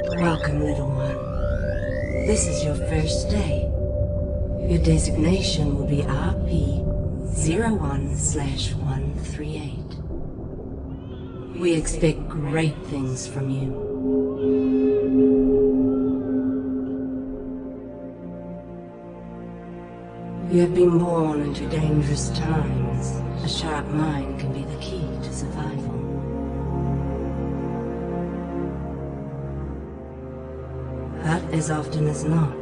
Welcome, little one. This is your first day. Your designation will be RP-01/138. We expect great things from you. You have been born into dangerous times. A sharp mind can be the key to survival. But as often as not,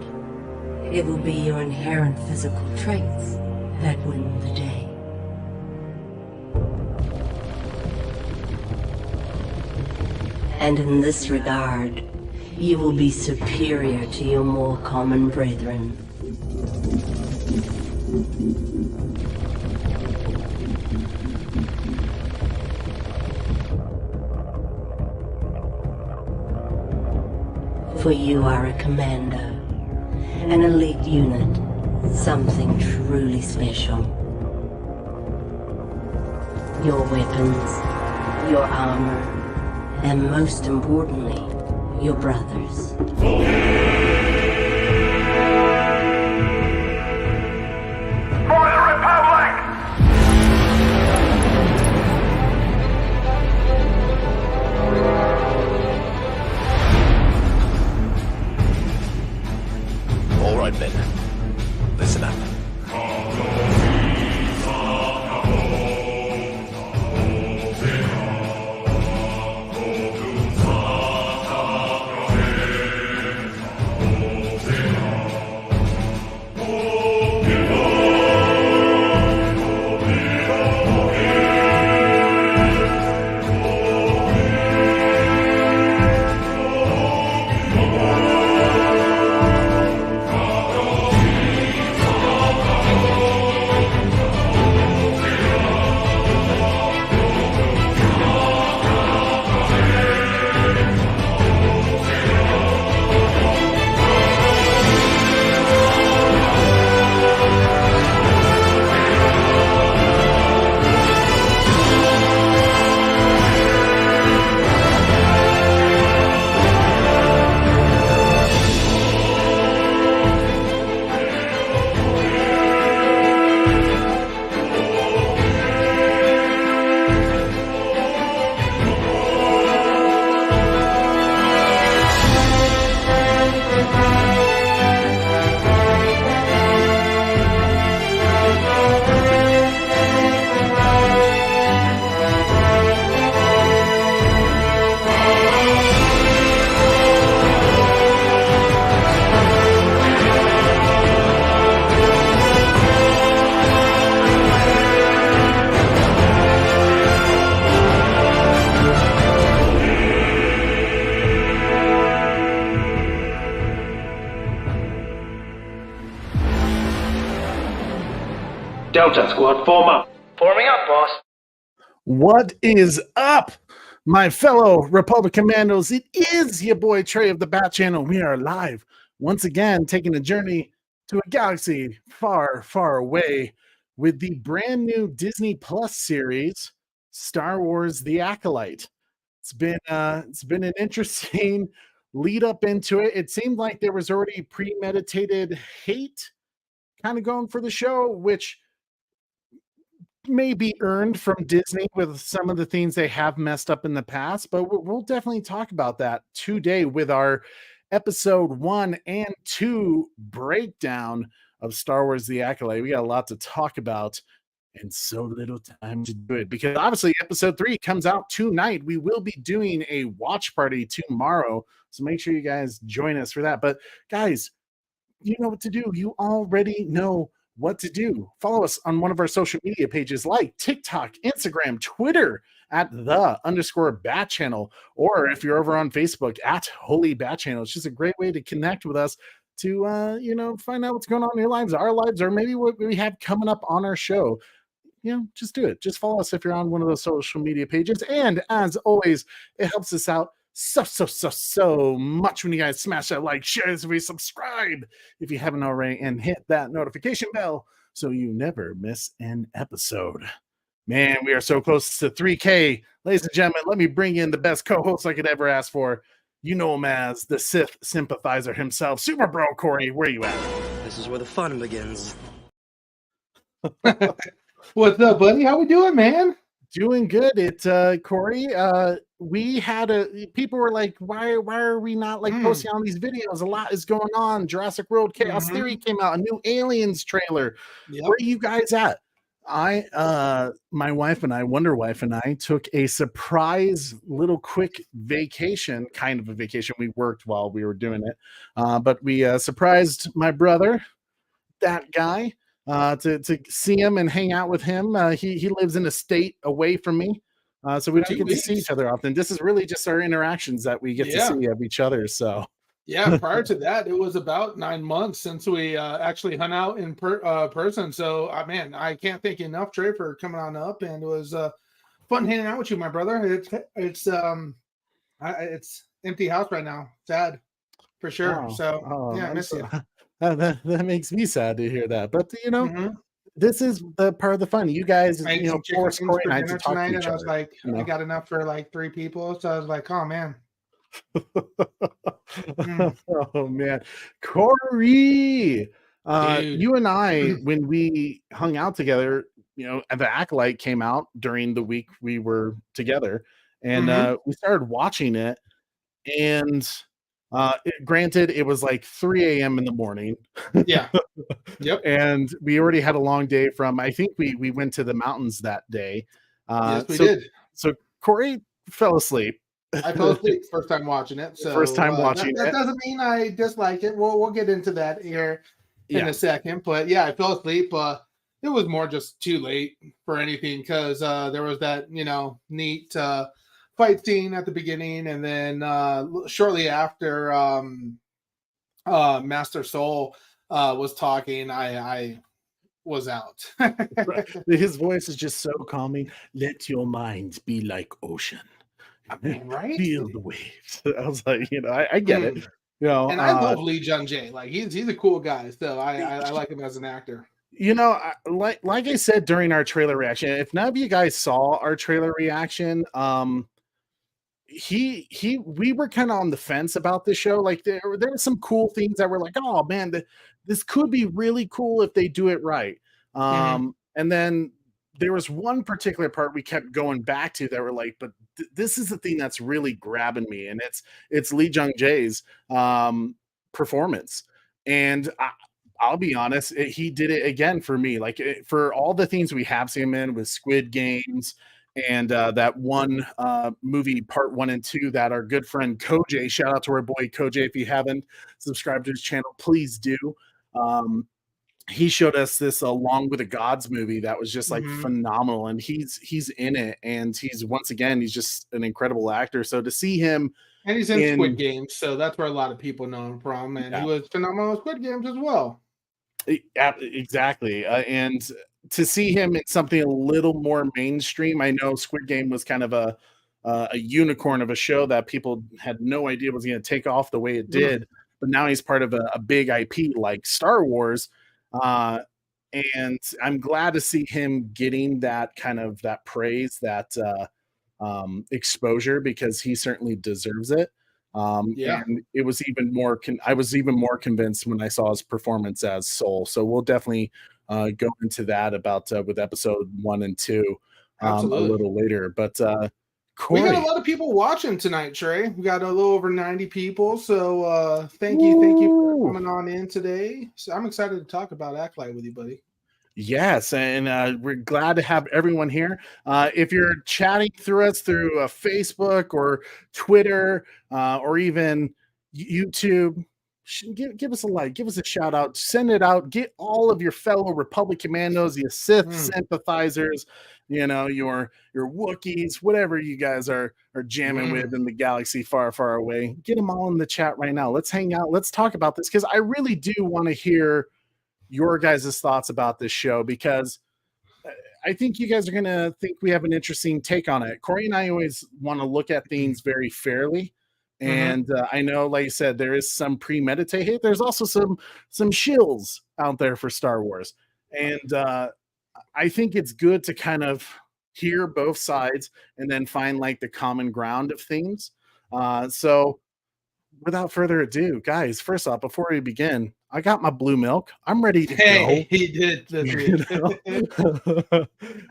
it will be your inherent physical traits that win the day. And in this regard, you will be superior to your more common brethren. For you are a commander, an elite unit, something truly special. Your weapons, your armor, and most importantly, your brothers. All right then, listen up. Delta Squad, form up. Forming up, boss. What is up, my fellow Republic Commandos? It is your boy Trey of the Bat Channel. We are live once again, taking a journey to a galaxy far, far away with the brand new Disney Plus series, Star Wars: The Acolyte. It's been an interesting lead up into it. It seemed like there was already premeditated hate kind of going for the show, which may be earned from Disney with some of the things they have messed up in the past, but we'll definitely talk about that today with our episode 1 and 2 breakdown of Star Wars: The Acolyte. We got a lot to talk about and so little time to do it because obviously episode 3 comes out tonight. We will be doing a watch party tomorrow, so make sure you guys join us for that. But guys, you know what to do. You already know what to do. Follow us on one of our social media pages like TikTok, Instagram, Twitter at @_Bat Channel, or if you're over on Facebook at Holy Bat Channel. It's just a great way to connect with us to find out what's going on in your lives, our lives, or maybe what we have coming up on our show. Just do it. Just follow us if you're on one of those social media pages. And as always, it helps us out so much when you guys smash that like, share this video, subscribe if you haven't already, and hit that notification bell so you never miss an episode. Man, we are so close to 3K. Ladies and gentlemen, let me bring in the best co-host I could ever ask for. You know him as the Sith sympathizer himself. Super Bro Corey, where you at? This is where the fun begins. What's up, buddy? How we doing, man? Doing good. Corey, we had people were like, why are we not like posting on these videos? A lot is going on. Jurassic World Chaos Theory came out, a new Aliens trailer. Yep. Where are you guys at? My wife and I, Wonder Wife and I, took a surprise little quick vacation, kind of a vacation. We worked while we were doing it, but we surprised my brother, that guy, to see him and hang out with him. He lives in a state away from me, so we don't get to see each other often. This is really just our interactions that we get to see of each other. So yeah, prior to that, it was about 9 months since we actually hung out in person. So man, I can't thank you enough, Trey, for coming on up, and it was fun hanging out with you, my brother. It's empty house right now, sad for sure. Yeah, I miss you. That makes me sad to hear that, but you know, this is the part of the fun. You guys, you know, forced Corey and I to talk to each other. I was like, I got enough for like 3 people, so I was like, oh man. Oh man, Corey, you and I, when we hung out together, you know, the Acolyte came out during the week we were together, and we started watching it, and granted, it was like 3 a.m. in the morning. Yeah. Yep. And we already had a long day from, I think we went to the mountains that day. Yes, we did. So Corey fell asleep. I fell asleep first time watching it. So first time watching that doesn't mean I dislike it. We'll get into that here in a second. But yeah, I fell asleep. It was more just too late for anything because there was that, you know, neat fight scene at the beginning, and then shortly after Master Soul was talking, I was out. His voice is just so calming. Let your mind be like ocean. I mean, right? Feel the waves. I was like, you know, I get it. You know, and I love Lee Jung Jae. Like he's a cool guy. So I like him as an actor. You know, like I said during our trailer reaction, if none of you guys saw our trailer reaction, we were kind of on the fence about the show. Like there were some cool things that were like, oh man, this could be really cool if they do it right. And then there was one particular part we kept going back to that were like, but this is the thing that's really grabbing me, and it's Lee Jung Jae's performance. And I'll be honest, he did it again for me. Like for all the things we have seen him in with Squid Games and that one movie part 1 and 2 that our good friend Koj, shout out to our boy Koj, if you haven't subscribed to his channel, please do. He showed us this Along with the Gods movie that was just like phenomenal, and he's in it, and he's just an incredible actor. So to see him, and he's in Squid Games, so that's where a lot of people know him from, and he was phenomenal in Squid Games as well. Exactly, and to see him in something a little more mainstream. I know Squid Game was kind of a unicorn of a show that people had no idea was going to take off the way it did, but now he's part of a big IP like Star Wars. And I'm glad to see him getting that kind of that praise, that exposure, because he certainly deserves it. And it was even more. I was even more convinced when I saw his performance as Soul. So we'll definitely go into that about with episode 1 and 2 a little later. But Corey, we got a lot of people watching tonight, Trey. We got a little over 90 people. So thank you for coming on in today. So I'm excited to talk about Acolyte with you, buddy. Yes, and we're glad to have everyone here. If you're chatting through us through Facebook or Twitter or even YouTube, give us a like, give us a shout out, send it out, get all of your fellow Republic Commandos, your Sith sympathizers, you know, your Wookiees, whatever you guys are jamming with in the galaxy far, far away. Get them all in the chat right now. Let's hang out. Let's talk about this, because I really do want to hear your guys' thoughts about this show, because I think you guys are going to think we have an interesting take on it. Corey and I always want to look at things very fairly. And I know, like you said, there is some premeditated. There's also some shills out there for Star Wars. And I think it's good to kind of hear both sides and then find like the common ground of things. So without further ado, guys, first off, before we begin, I got my blue milk. I'm ready to Hey, go. he did this You week. know?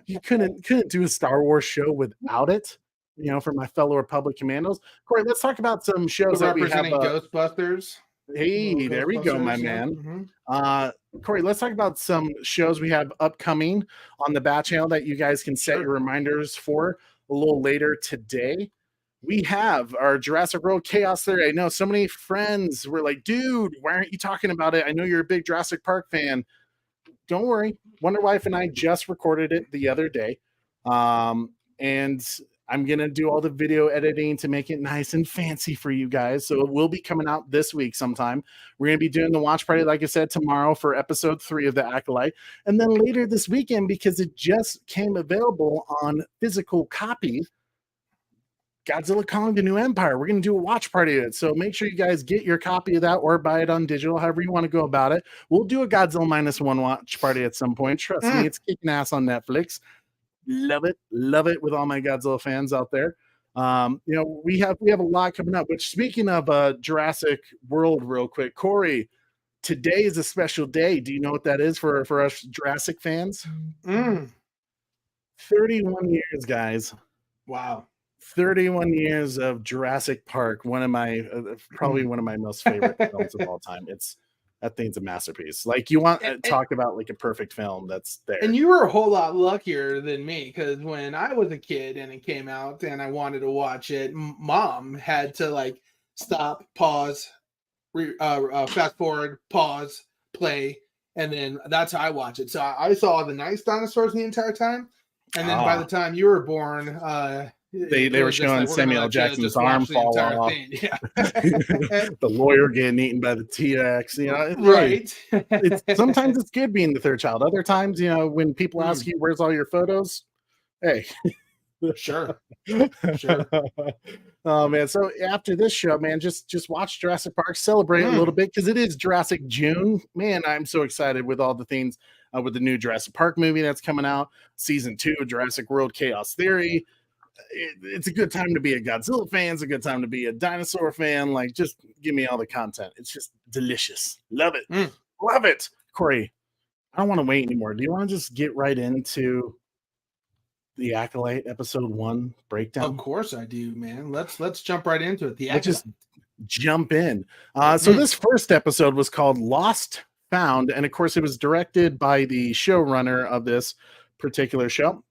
You couldn't do a Star Wars show without it. You know, for my fellow Republic Commandos. Corey, let's talk about some shows that we have. Representing Ghostbusters. Hey, there we go, my Ghostbusters, yeah. man. Corey, let's talk about some shows we have upcoming on the Bat Channel that you guys can set your reminders for a little later today. We have our Jurassic World Chaos Theory. I know so many friends were like, dude, why aren't you talking about it? I know you're a big Jurassic Park fan. Don't worry. Wonder Wife and I just recorded it the other day. And I'm going to do all the video editing to make it nice and fancy for you guys. So it will be coming out this week sometime. We're going to be doing the watch party, like I said, tomorrow for episode 3 of the Acolyte. And then later this weekend, because it just came available on physical copy, Godzilla Kong: The New Empire. We're going to do a watch party of it. So make sure you guys get your copy of that or buy it on digital, however you want to go about it. We'll do a Godzilla -1 watch party at some point. Trust me, it's kicking ass on Netflix. Love it with all my Godzilla fans out there. You know, we have a lot coming up. Which, speaking of Jurassic World, real quick, Corey, today is a special day. Do you know what that is for us Jurassic fans? 31 years, guys. Wow. 31 years of Jurassic Park. One of my probably one of my most favorite films of all time. That thing's a masterpiece. Like, you want to talk about like a perfect film that's there. And you were a whole lot luckier than me, because when I was a kid and it came out and I wanted to watch it, Mom had to like stop, pause, fast forward, pause, play, and then that's how I watch it. So I saw the nice dinosaurs the entire time, and then by the time you were born, they were showing Samuel Jackson's arm fall off. Yeah. The lawyer getting eaten by the T-Rex. You know, right? Sometimes it's good being the third child. Other times, you know, when people ask you, "Where's all your photos?" Hey, sure. Oh man! So after this show, man, just watch Jurassic Park, celebrate a little bit because it is Jurassic June. Man, I'm so excited with all the things with the new Jurassic Park movie that's coming out, season 2 of Jurassic World Chaos Theory. It's a good time to be a Godzilla fan. It's a good time to be a dinosaur fan. Like, just give me all the content. It's just delicious. Love it. Love it. Corey, I don't want to wait anymore. Do you want to just get right into the Acolyte episode 1 breakdown? Of course I do, man. Let's jump right into it. Let's just jump in. So this first episode was called Lost Found, and of course it was directed by the showrunner of this particular show,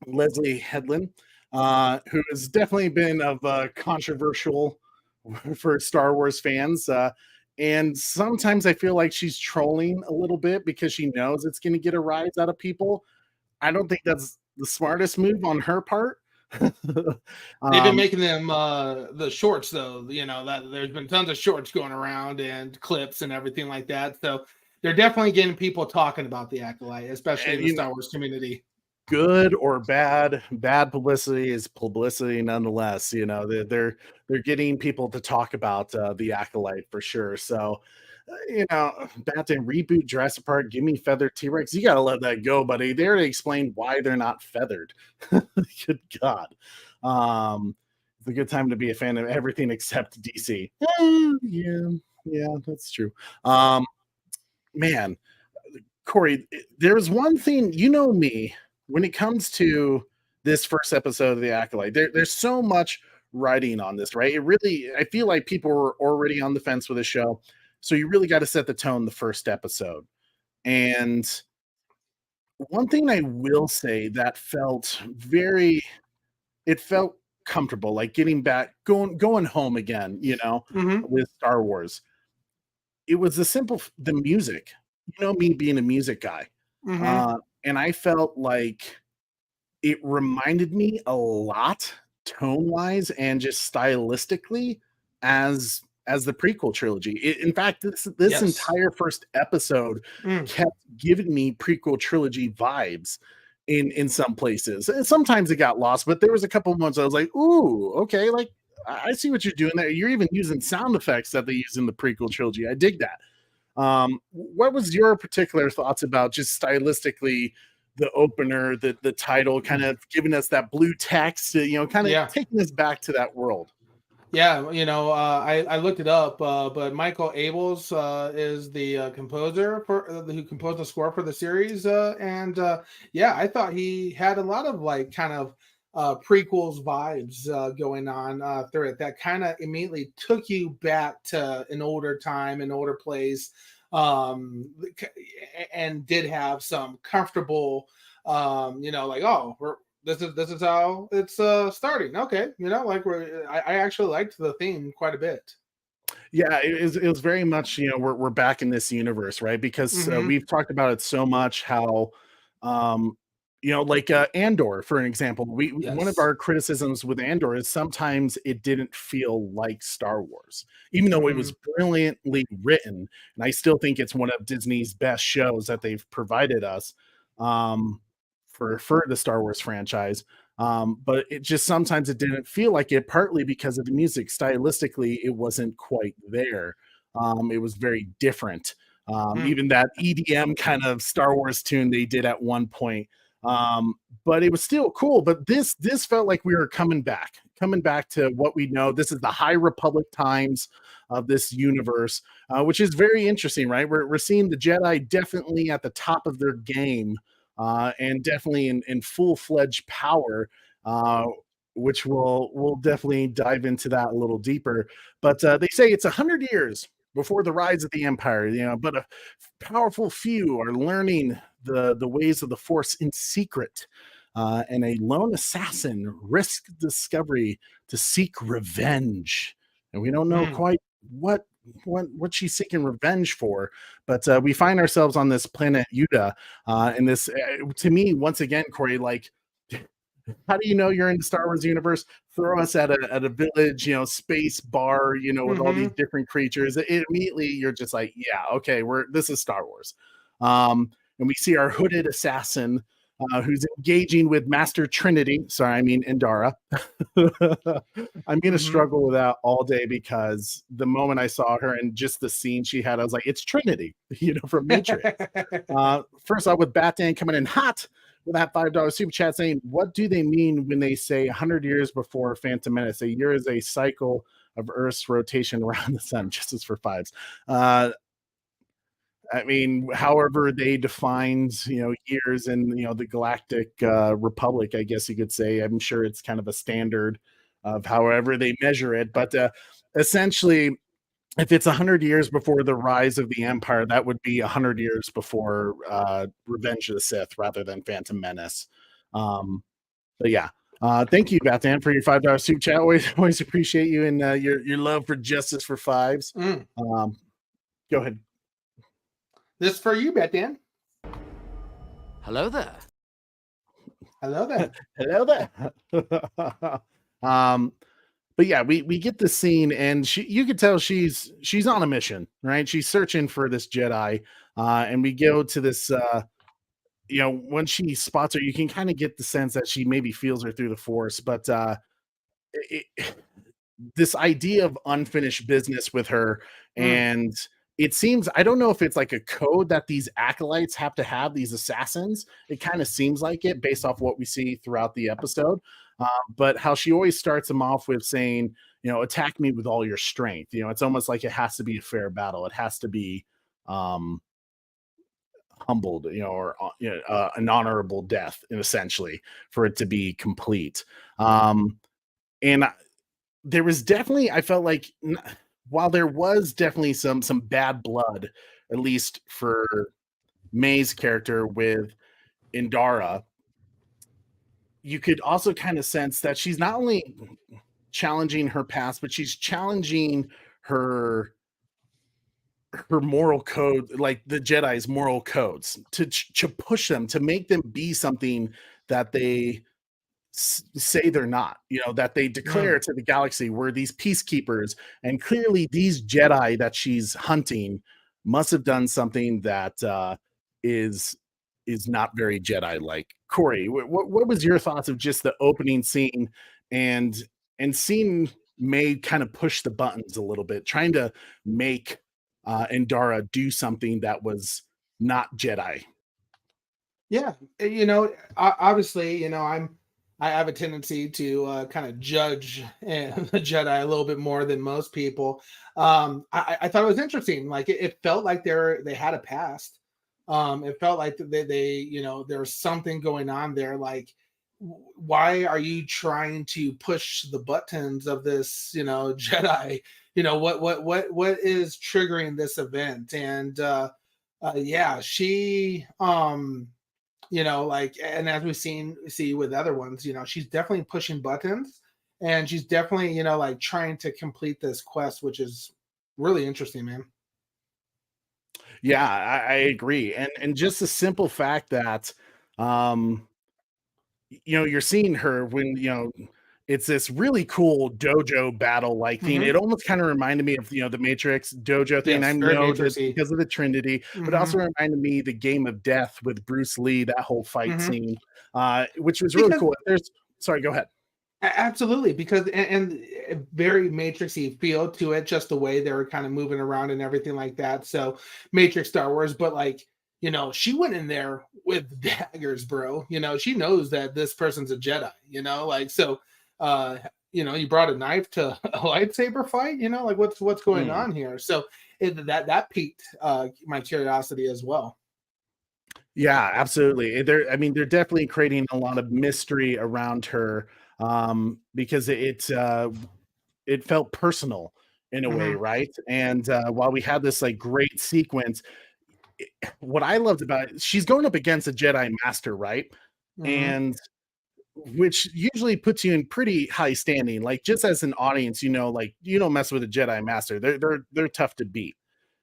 Leslie Headland. Who has definitely been of controversial for Star Wars fans. And sometimes I feel like she's trolling a little bit because she knows it's going to get a rise out of people. I don't think that's the smartest move on her part. They've been making them the shorts, though. You know, that there's been tons of shorts going around and clips and everything like that. So they're definitely getting people talking about the Acolyte, especially in the Star Wars community. Good or bad publicity is publicity nonetheless. You know, they're getting people to talk about the Acolyte for sure. So you know, about to reboot Jurassic Park, give me feathered T-Rex. You gotta let that go, buddy. They already explained why they're not feathered. Good God. It's a good time to be a fan of everything except DC. Yeah, that's true. Man, Corey, there's one thing, you know me, when it comes to this first episode of The Acolyte, there's so much writing on this, right? I feel like people were already on the fence with the show. So you really got to set the tone the first episode. And one thing I will say that felt comfortable, like getting back, going home again, you know, with Star Wars. It was the music, you know, me being a music guy. And I felt like it reminded me a lot tone-wise and just stylistically as the prequel trilogy. In fact, this entire first episode kept giving me prequel trilogy vibes in some places. And sometimes it got lost, but there was a couple of moments I was like, ooh, okay, like I see what you're doing there. You're even using sound effects that they use in the prequel trilogy. I dig that. What was your particular thoughts about just stylistically the opener, the title, kind of giving us that blue text, kind of taking us back to that world. Yeah, I looked it up, but Michael Abels is the composer for who composed the score for the series, and I thought he had a lot of like kind of prequels vibes going on through it that kind of immediately took you back to an older time, an older place, and did have some comfortable, like, oh, this is how it's starting. Okay, I actually liked the theme quite a bit. Yeah, it was very much, we're back in this universe, right? Because we've talked about it so much how like Andor, for an example. One of our criticisms with Andor is sometimes it didn't feel like Star Wars, even though it was brilliantly written, and I still think it's one of Disney's best shows that they've provided us for the Star Wars franchise. But it just sometimes it didn't feel like it, partly because of the music. Stylistically, it wasn't quite there. It was very different. Even that EDM kind of Star Wars tune they did at one point. But it was still cool. But this felt like we were coming back to what we know. This is the High Republic times of this universe, which is very interesting, right? We're seeing the Jedi definitely at the top of their game. And definitely in full-fledged power, which we'll definitely dive into that a little deeper. But they say it's 100 years before the rise of the Empire, but a powerful few are learning the ways of the Force in secret. And a lone assassin risks discovery to seek revenge. And we don't know quite what she's seeking revenge for, but we find ourselves on this planet Yuda, and this to me, once again, Corey, like, how do you know you're in the Star Wars universe? Throw us at a village, space bar, with all these different creatures. Immediately you're just like, yeah, okay, this is Star Wars. And we see our hooded assassin who's engaging with Master Trinity. Sorry, I mean Indara. I'm going to struggle with that all day because the moment I saw her and just the scene she had, I was like, it's Trinity, from Matrix. First off, with Batman coming in hot with that $5 super chat saying, what do they mean when they say 100 years before Phantom Menace? A year is a cycle of Earth's rotation around the sun, just as for fives. I mean, however they defined, years in, the Galactic Republic, I guess you could say. I'm sure it's kind of a standard of however they measure it. But essentially, if it's 100 years before the rise of the Empire, that would be 100 years before Revenge of the Sith rather than Phantom Menace. But yeah. Thank you, Batman, for your $5 super chat. Always appreciate you and your love for justice for fives. Go ahead. This for you, Batman. Hello there. Hello there. Hello there. But yeah, we get the scene, and you could tell she's on a mission, right? She's searching for this Jedi, and we go to this. When she spots her, you can kind of get the sense that she maybe feels her through the Force, but this idea of unfinished business with her, and it seems, I don't know if it's like a code that these acolytes have to have, these assassins. It kind of seems like it based off what we see throughout the episode. But how she always starts them off with saying, attack me with all your strength. It's almost like it has to be a fair battle. It has to be humbled, or an honorable death, essentially, for it to be complete. And there was definitely, I felt like, while there was definitely some bad blood, at least for May's character with Indara, you could also kind of sense that she's not only challenging her past, but she's challenging her moral code, like the Jedi's moral codes, to push them, to make them be something that they say they're not, that they declare to the galaxy, we're these peacekeepers. And clearly these Jedi that she's hunting must have done something that is not very Jedi-like. Corey, what was your thoughts of just the opening scene and seeing May kind of push the buttons a little bit, trying to make Indara do something that was not Jedi? Yeah, obviously, I have a tendency to kind of judge the Jedi a little bit more than most people. I thought it was interesting. Like it felt like they had a past. It felt like there was something going on there. Like, why are you trying to push the buttons of this, Jedi? What is triggering this event? And yeah, she like, and as see with other ones, she's definitely pushing buttons, and she's definitely, like trying to complete this quest, which is really interesting, man. Yeah, I agree. And just the simple fact that um you're seeing her when it's this really cool dojo battle like thing. Hmm. It almost kind of reminded me of the Matrix dojo thing. I Yes, very know that matrixy. because of the Trinity, but Hmm. also reminded me the Game of Death with Bruce Lee, that whole fight Hmm. scene, which was really Because cool. There's Sorry, go ahead. absolutely, because and a very matrixy feel to it, just the way they were kind of moving around and everything like that. So Matrix Star Wars, but like, she went in there with daggers, bro. She knows that this person's a Jedi, like, so uh you brought a knife to a lightsaber fight, like what's going Mm. on here? So that piqued my curiosity as well. Yeah, absolutely. I mean, they're definitely creating a lot of mystery around her, because it felt personal in a way, Hmm. right? And while we had this like great sequence, what I loved about it, she's going up against a Jedi Master, right? Hmm. And which usually puts you in pretty high standing. Like just as an audience, like you don't mess with a Jedi Master. They're tough to beat.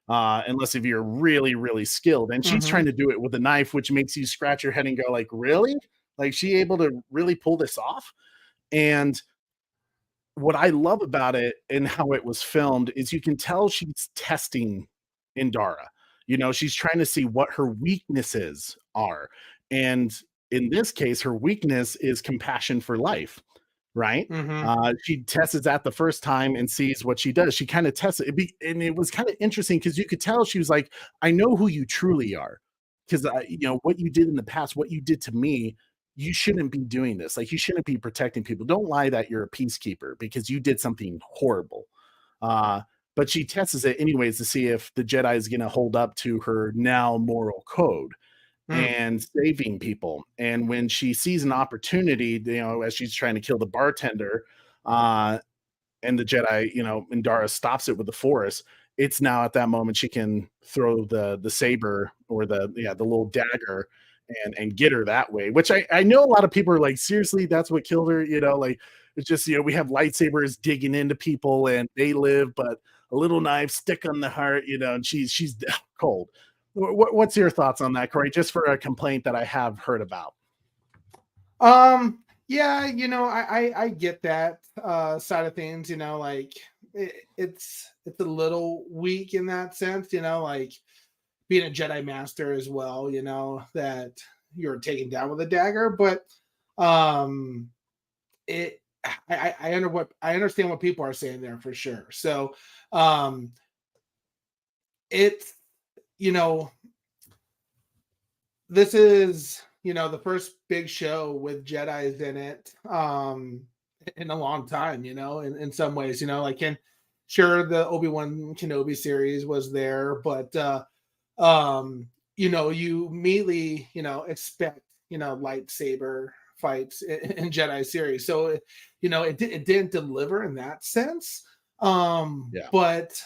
Unless if you're really, really skilled. And she's Hmm. trying to do it with a knife, which makes you scratch your head and go, like, really? Like she able to really pull this off? And what I love about it and how it was filmed is you can tell she's testing Indara. She's trying to see what her weaknesses are. And in this case, her weakness is compassion for life, right? Hmm. She tests that the first time and sees what she does. She kind of tests it. And it was kind of interesting because you could tell she was like, I know who you truly are. Because, what you did in the past, what you did to me, you shouldn't be doing this. Like, you shouldn't be protecting people. Don't lie that you're a peacekeeper because you did something horrible. Uh, but she tests it anyways to see if the Jedi is going to hold up to her now moral code Hmm. and saving people. And when she sees an opportunity, as she's trying to kill the bartender, uh, and the Jedi, Indara stops it with the Force, it's now at that moment she can throw the saber or the little dagger and get her that way. Which I know a lot of people are like, seriously, that's what killed her. Like it's just we have lightsabers digging into people and they live, but a little knife stick on the heart, and she's cold. What's your thoughts on that, Corey? Just for a complaint that I have heard about. Yeah, I get that side of things, like it's a little weak in that sense, like being a Jedi Master as well, that you're taken down with a dagger, but um it I understand what people are saying there for sure. So um it's you know this is the first big show with Jedi's in it in a long time, in some ways, like, and sure, the Obi-Wan Kenobi series was there, but you immediately expect lightsaber fights in Jedi series, so it didn't deliver in that sense. Yeah. But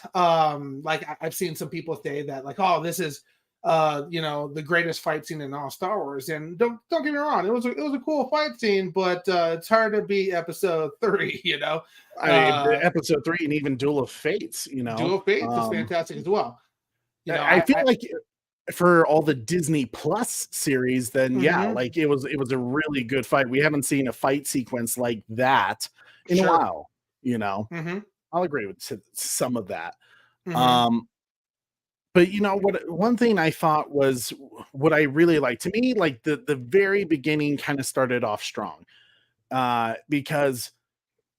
like I've seen some people say that, like, oh, this is the greatest fight scene in all Star Wars. And don't get me wrong, it was a cool fight scene, but it's hard to beat Episode 3. I mean, episode 3 and even Duel of Fates, Duel of Fates is fantastic as well. I feel like for all the Disney Plus series, then yeah, Mhm, like it was a really good fight. We haven't seen a fight sequence like that in a sure. while, you know. Hmm. I'll agree with some of that. Hmm. Um, but what one thing I thought was what I really liked to me, like the very beginning kind of started off strong. Because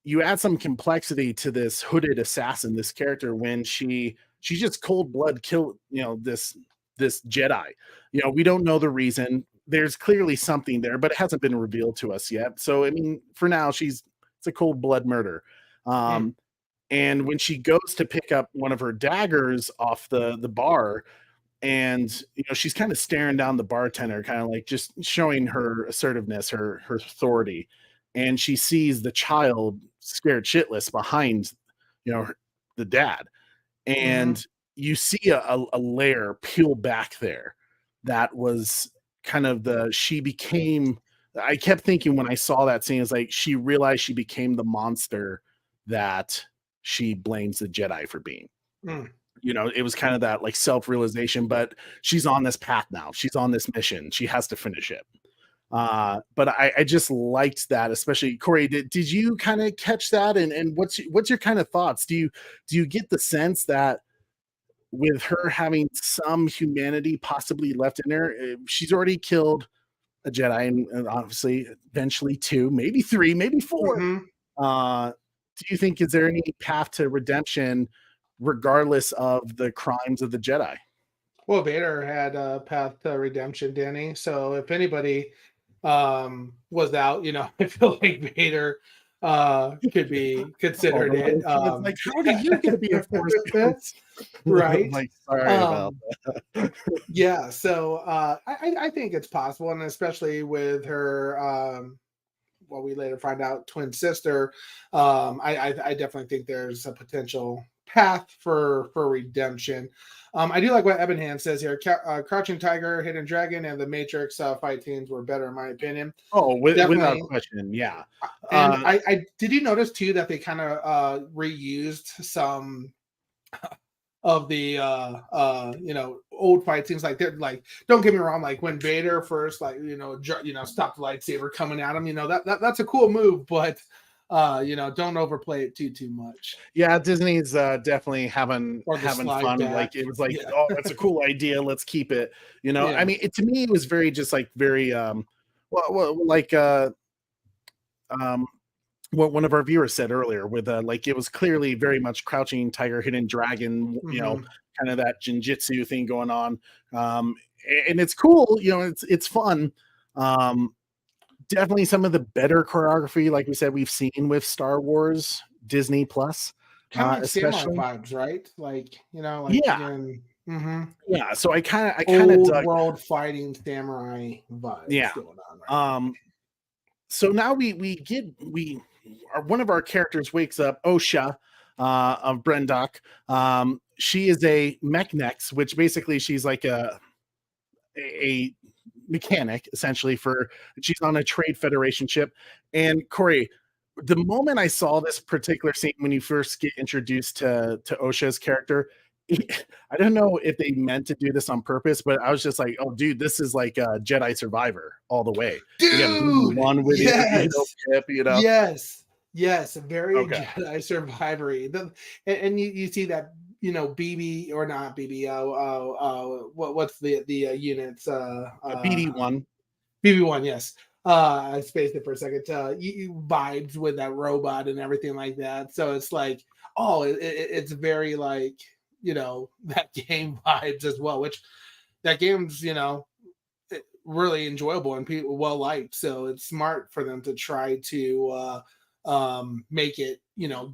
you add some complexity to this hooded assassin, this character, when she just cold blood killed, this Jedi. We don't know the reason. there's clearly something there, but it hasn't been revealed to us yet. So I mean, for now, it's a cold blood murder. And when she goes to pick up one of her daggers off the bar, and she's kind of staring down the bartender, kind of like just showing her assertiveness, her authority, and she sees the child scared shitless behind the dad, and you see a layer peel back there that was kind of I kept thinking when I saw that scene, is like she realized she became the monster that she blames the Jedi for being. It was kind of that like self-realization, but she's on this path now. She's on this mission. She has to finish it. But I just liked that, especially Corey. Did you kind of catch that? And what's your kind of thoughts? Do you get the sense that with her having some humanity possibly left in her, she's already killed a Jedi, and obviously eventually 2, maybe 3, maybe 4. Do you think, is there any path to redemption regardless of the crimes of the Jedi? Well, Vader had a path to redemption, Danny. So if anybody was out, I feel like Vader could be considered it. Like, how are you going to be a Force ghost? Right. Like, sorry about that. Yeah. So I think it's possible, and especially with her, what we later find out, twin sister. I definitely think there's a potential path for redemption. I do like what Evan Hand says here. Crouching Tiger, Hidden Dragon, and the Matrix fight scenes were better in my opinion. Oh, without question, yeah. And I did you notice too that they kind of reused some of the old fight scenes? Like, they're like, don't get me wrong, like when Vader first stopped the lightsaber coming at him, that's a cool move, but don't overplay it too much. Yeah, Disney's definitely having fun. Back. Like, it was like, oh, that's a cool idea, let's keep it. I mean, to me, it was very just like very what one of our viewers said earlier, with like, it was clearly very much Crouching Tiger, Hidden Dragon, kind of that Jinjitsu thing going on, and it's cool. It's fun. Definitely some of the better choreography, like we said, we've seen with Star Wars Disney Plus, kind of especially vibes, right? Like, yeah. So I kind of dug world fighting samurai vibes going on. Right? So now one of our characters wakes up, Osha, of Brendok. She is a mechnex, which basically she's like a mechanic, essentially. She's on a trade federation ship. And Corey, the moment I saw this particular scene, when you first get introduced to Osha's character, I don't know if they meant to do this on purpose, but I was just like, oh dude, this is like a Jedi Survivor all the way. Dude, one with yes, very Jedi Survivor-y. And you see that, BB or not BB, what's the units? BD1. BB1, yes. I spaced it for a second. You vibes with that robot and everything like that. So it's like, it's very like, that game vibes as well, which that game's, really enjoyable and people well liked. So it's smart for them to try to make it,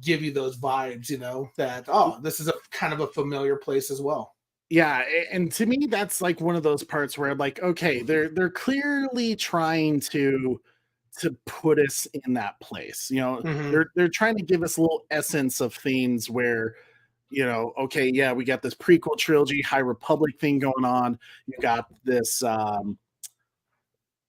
give you those vibes, that, this is a kind of a familiar place as well. Yeah, and to me, that's like one of those parts where, like, okay, they're clearly trying to put us in that place. They're trying to give us a little essence of things where, okay, yeah, we got this prequel trilogy, High Republic thing going on. You got this, this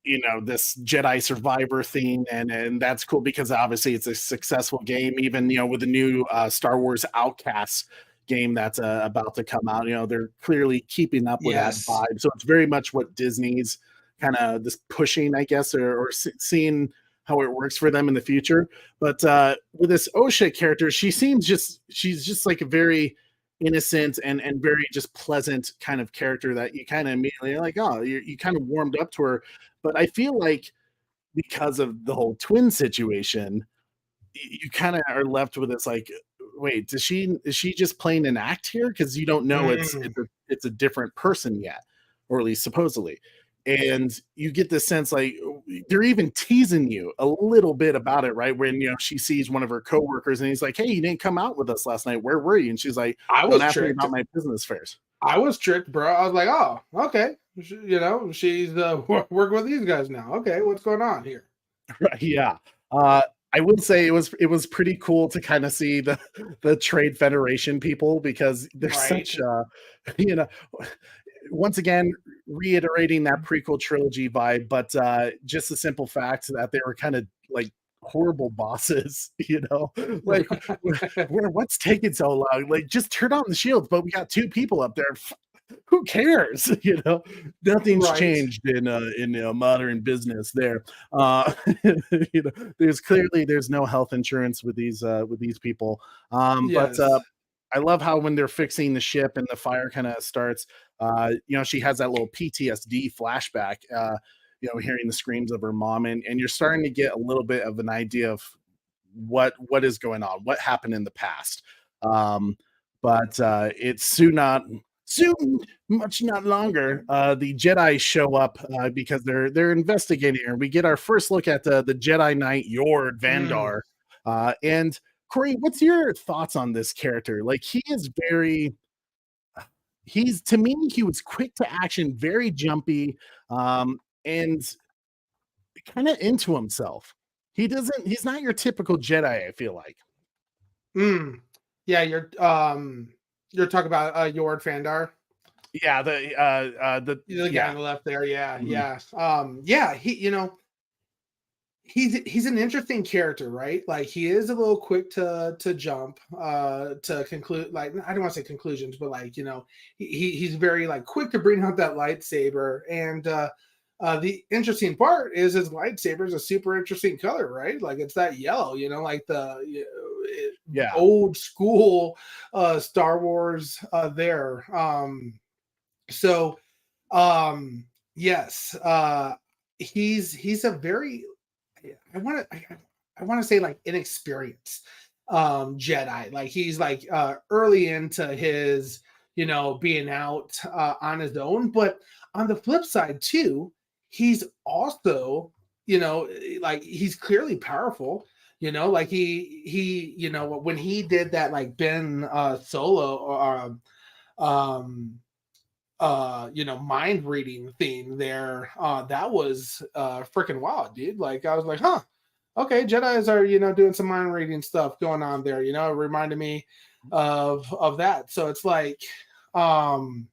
Jedi Survivor thing, and that's cool because obviously it's a successful game. Even with the new Star Wars Outcasts game that's about to come out, they're clearly keeping up with that vibe. So it's very much what Disney's kind of this pushing, I guess, or seeing how it works for them in the future. But with this Osha character, she's just like a very innocent and very just pleasant kind of character that you kind of immediately like, oh, you kind of warmed up to her. But I feel like because of the whole twin situation, you kind of are left with this like, wait, is she just playing an act here? Because you don't know it's a different person yet, or at least supposedly. and you get the sense like they're even teasing you a little bit about it, right? When she sees one of her coworkers and he's like, "Hey, you didn't come out with us last night. Where were you?" And she's like, I "Don't was ask me tricked. about my business affairs." I was tricked, bro. I was like, oh, okay. She's working with these guys now. Okay, what's going on here? Right, yeah. I would say it was pretty cool to kind of see the Trade Federation people because they're Right. such you know once again reiterating that prequel trilogy vibe, but just the simple fact that they were kind of like horrible bosses, like what's taking so long? Like just turn on the shields, but we got two people up there. Who cares? Nothing's Right. changed in modern business there. There's no health insurance with these people. But Yes. I love how when they're fixing the ship and the fire kind of starts, she has that little PTSD flashback, hearing the screams of her mom, and you're starting to get a little bit of an idea of what is going on, what happened in the past. But it's soon, much not longer. The Jedi show up because they're investigating her. We get our first look at the Jedi Knight Yord Mm. Vandar, and Corey, what's your thoughts on this character? Like he is he's to me, he was quick to action, very jumpy, and kind of into himself. He's not your typical Jedi, I feel like. Mm. Yeah, you're talking about Yord Fandar. Yeah, The guy on yeah. the left there. Yeah, Mhm. yeah. Yeah, he's an interesting character, right? Like he is a little quick to jump, to conclude, like I don't want to say conclusions, but like, he's very like quick to bring out that lightsaber. And the interesting part is his lightsaber is a super interesting color, right? Like it's that yellow, like Yeah, old school Star Wars there. So yes, he's a very, I want to say like inexperienced Jedi. Like he's like early into his being out on his own. But on the flip side too, he's also like he's clearly powerful. Like he when he did that like Ben Solo or mind reading thing there, that was freaking wild, dude. Like I was like, huh, okay, Jedi's are doing some mind reading stuff going on there. It reminded me of that. So it's like, um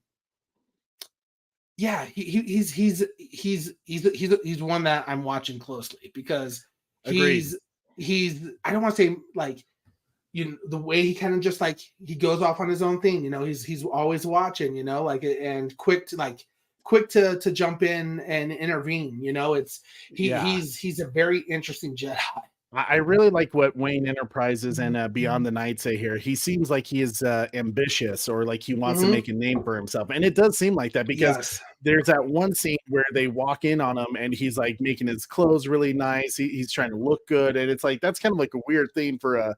yeah, he's one that I'm watching closely because agreed. he's I don't want to say like, the way he kind of just like he goes off on his own thing. He's always watching, like, and quick to jump in and intervene. It's Yeah. he's a very interesting Jedi. I really like what Wayne Enterprises and Beyond the Night say here. He seems like he is ambitious or like he wants to Hmm. make a name for himself. And it does seem like that because Yes. there's that one scene where they walk in on him and he's like making his clothes really nice. He's trying to look good. And it's like that's kind of like a weird thing for a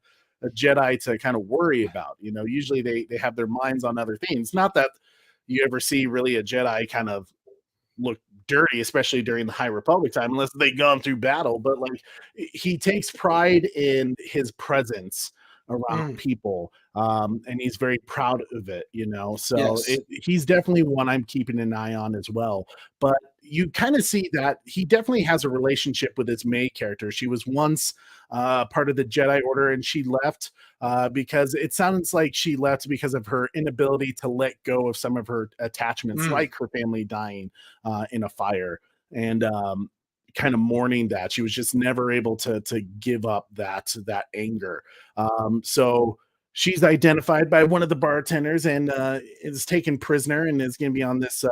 Jedi to kind of worry about. Usually they have their minds on other things. Not that you ever see really a Jedi kind of look dirty, especially during the High Republic time, unless they gone through battle. But like he takes pride in his presence around Mm. people, and he's very proud of it. So Yes. he's definitely one I'm keeping an eye on as well. But you kind of see that he definitely has a relationship with his May character. She was once part of the Jedi Order, and she left because it sounds like she left because of her inability to let go of some of her attachments, Mm. like her family dying in a fire, and kind of mourning that she was just never able to give up that anger. So she's identified by one of the bartenders and is taken prisoner and is going to be on this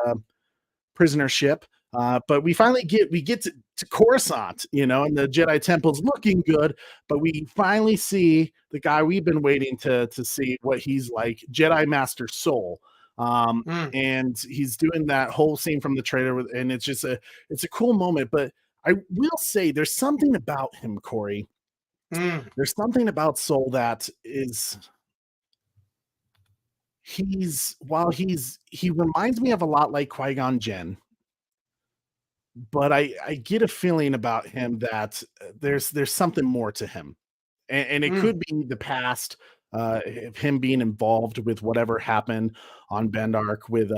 prisoner ship. But we finally get to Coruscant, and the Jedi Temple's looking good, but we finally see the guy we've been waiting to see what he's like, Jedi Master Soul. Mm. And he's doing that whole scene from the trailer and it's a cool moment. But I will say there's something about him, Corey. Mm. There's something about Soul that is he reminds me of a lot like Qui-Gon Jinn, but I get a feeling about him that there's something more to him, and it Mm. could be the past, of him being involved with whatever happened on Bendark with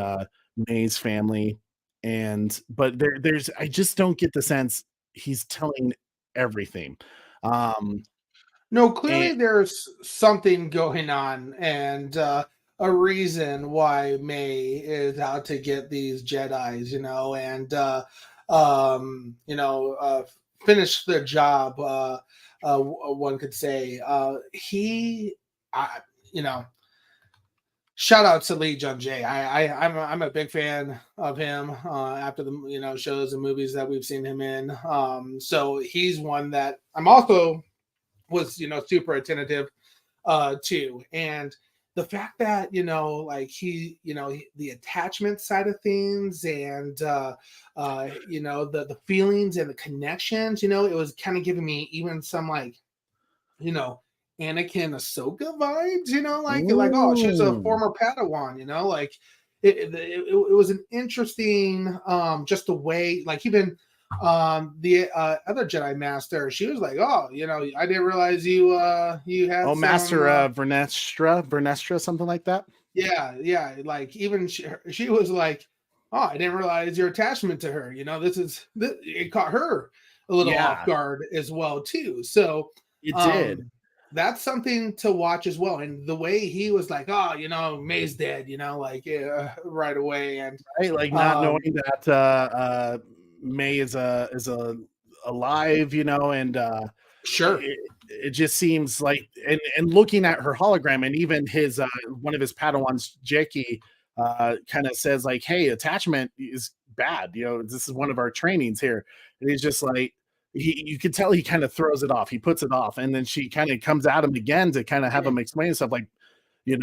May's family, and but there's I just don't get the sense he's telling everything. Um, No, and clearly there's something going on, and a reason why May is out to get these Jedi's, and finish the job. One could say I, you know, shout out to Lee Jung Jae. I'm a big fan of him after the shows and movies that we've seen him in. So he's one that I'm also was super attentive too, and the fact that like the attachment side of things, and the feelings and the connections, it was kind of giving me even some like you know Anakin Ahsoka vibes, like oh, she's a mm, former Padawan, like it was an interesting just the way, like even the other Jedi Master, she was like, oh, I didn't realize you had oh, Master some Vernestra, something like that. yeah, like even she was like, oh, I didn't realize your attachment to her, it caught her a little off Yeah, guard as well too. So it did. um that's something to watch as well. And the way he was like, oh, May's dead, like right away. And Right, like not um knowing that May is a alive, and sure. it just seems like, and looking at her hologram, and even his one of his Padawans, Jeki, kind of says like, "Hey, attachment is bad. This is one of our trainings here." And he's just like, you could tell he kind of throws it off. He puts it off, and then she kind of comes at him again to kind of have him explain stuff like, you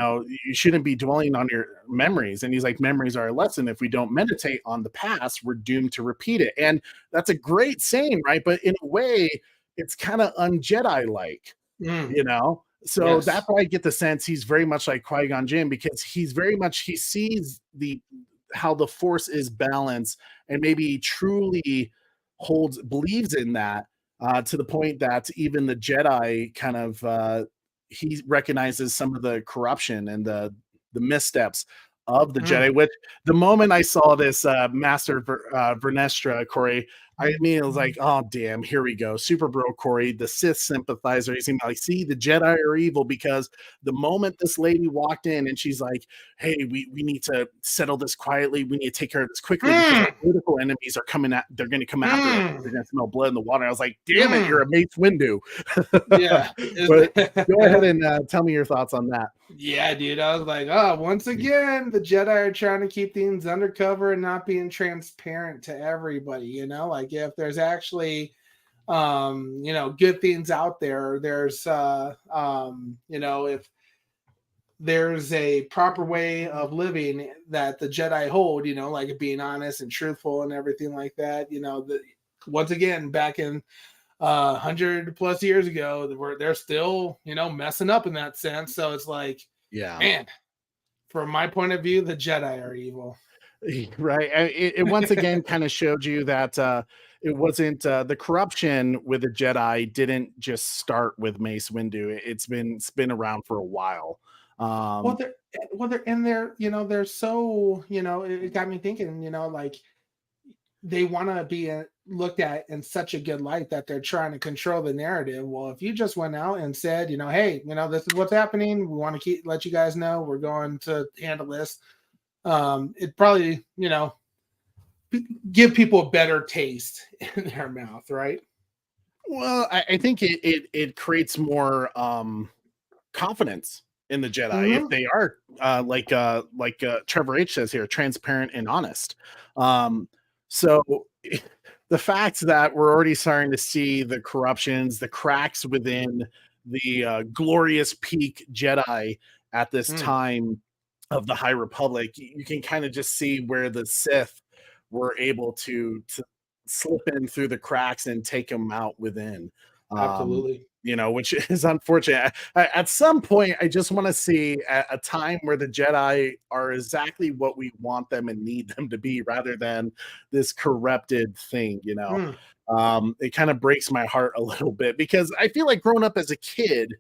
shouldn't be dwelling on your memories. And he's like, memories are a lesson. If we don't meditate on the past, we're doomed to repeat it. And that's a great saying, right? But in a way, it's kind of un-Jedi like, Mm, So that's yes. why I get the sense he's very much like Qui-Gon Jinn, because he sees how the Force is balanced, and maybe truly believes in that, to the point that even the Jedi kind of he recognizes some of the corruption and the missteps of the Mm. Jedi. Which the moment I saw this Master Vernestra, Corey, I mean, it was like, oh damn, here we go, Super Bro Corey, the Sith sympathizer. He's like, see, the Jedi are evil, because the moment this lady walked in and she's like, hey, we need to settle this quietly, we need to take care of this quickly, because our Mm, political enemies are they're going to come after us, mm, they're going to smell blood in the water. I was like, damn it, you're mm. a Mace Windu. Yeah. But go ahead and tell me your thoughts on that. Yeah, dude. I was like, oh, once again, the Jedi are trying to keep things undercover and not being transparent to everybody, like if there's actually good things out there, there's if there's a proper way of living that the Jedi hold, like being honest and truthful and everything like that, once again, back in 100+ years ago, they're still messing up in that sense. So it's like, Yeah. man, from my point of view, the Jedi are evil. Right. It once again kind of showed you that it wasn't the corruption with the Jedi didn't just start with Mace Windu. It's been around for a while. Well, Um, they're in there, they're so, it got me thinking, like they want to be looked at in such a good light that they're trying to control the narrative. Well, if you just went out and said, hey, this is what's happening, we want to let you guys know we're going to handle this. It probably, give people a better taste in their mouth, right? well, I think it creates more confidence in the Jedi if Mm-hmm. they are like Trevor H says here, transparent and honest. So the fact that we're already starting to see the corruptions, the cracks within the glorious peak Jedi at this Mm, time of the High Republic, you can kind of just see where the Sith were able to slip in through the cracks and take them out within. Um, absolutely. which is unfortunate. At some point, I just want to see a time where the Jedi are exactly what we want them and need them to be, rather than this corrupted thing. It kind of breaks my heart a little bit, because I feel like growing up as a kid,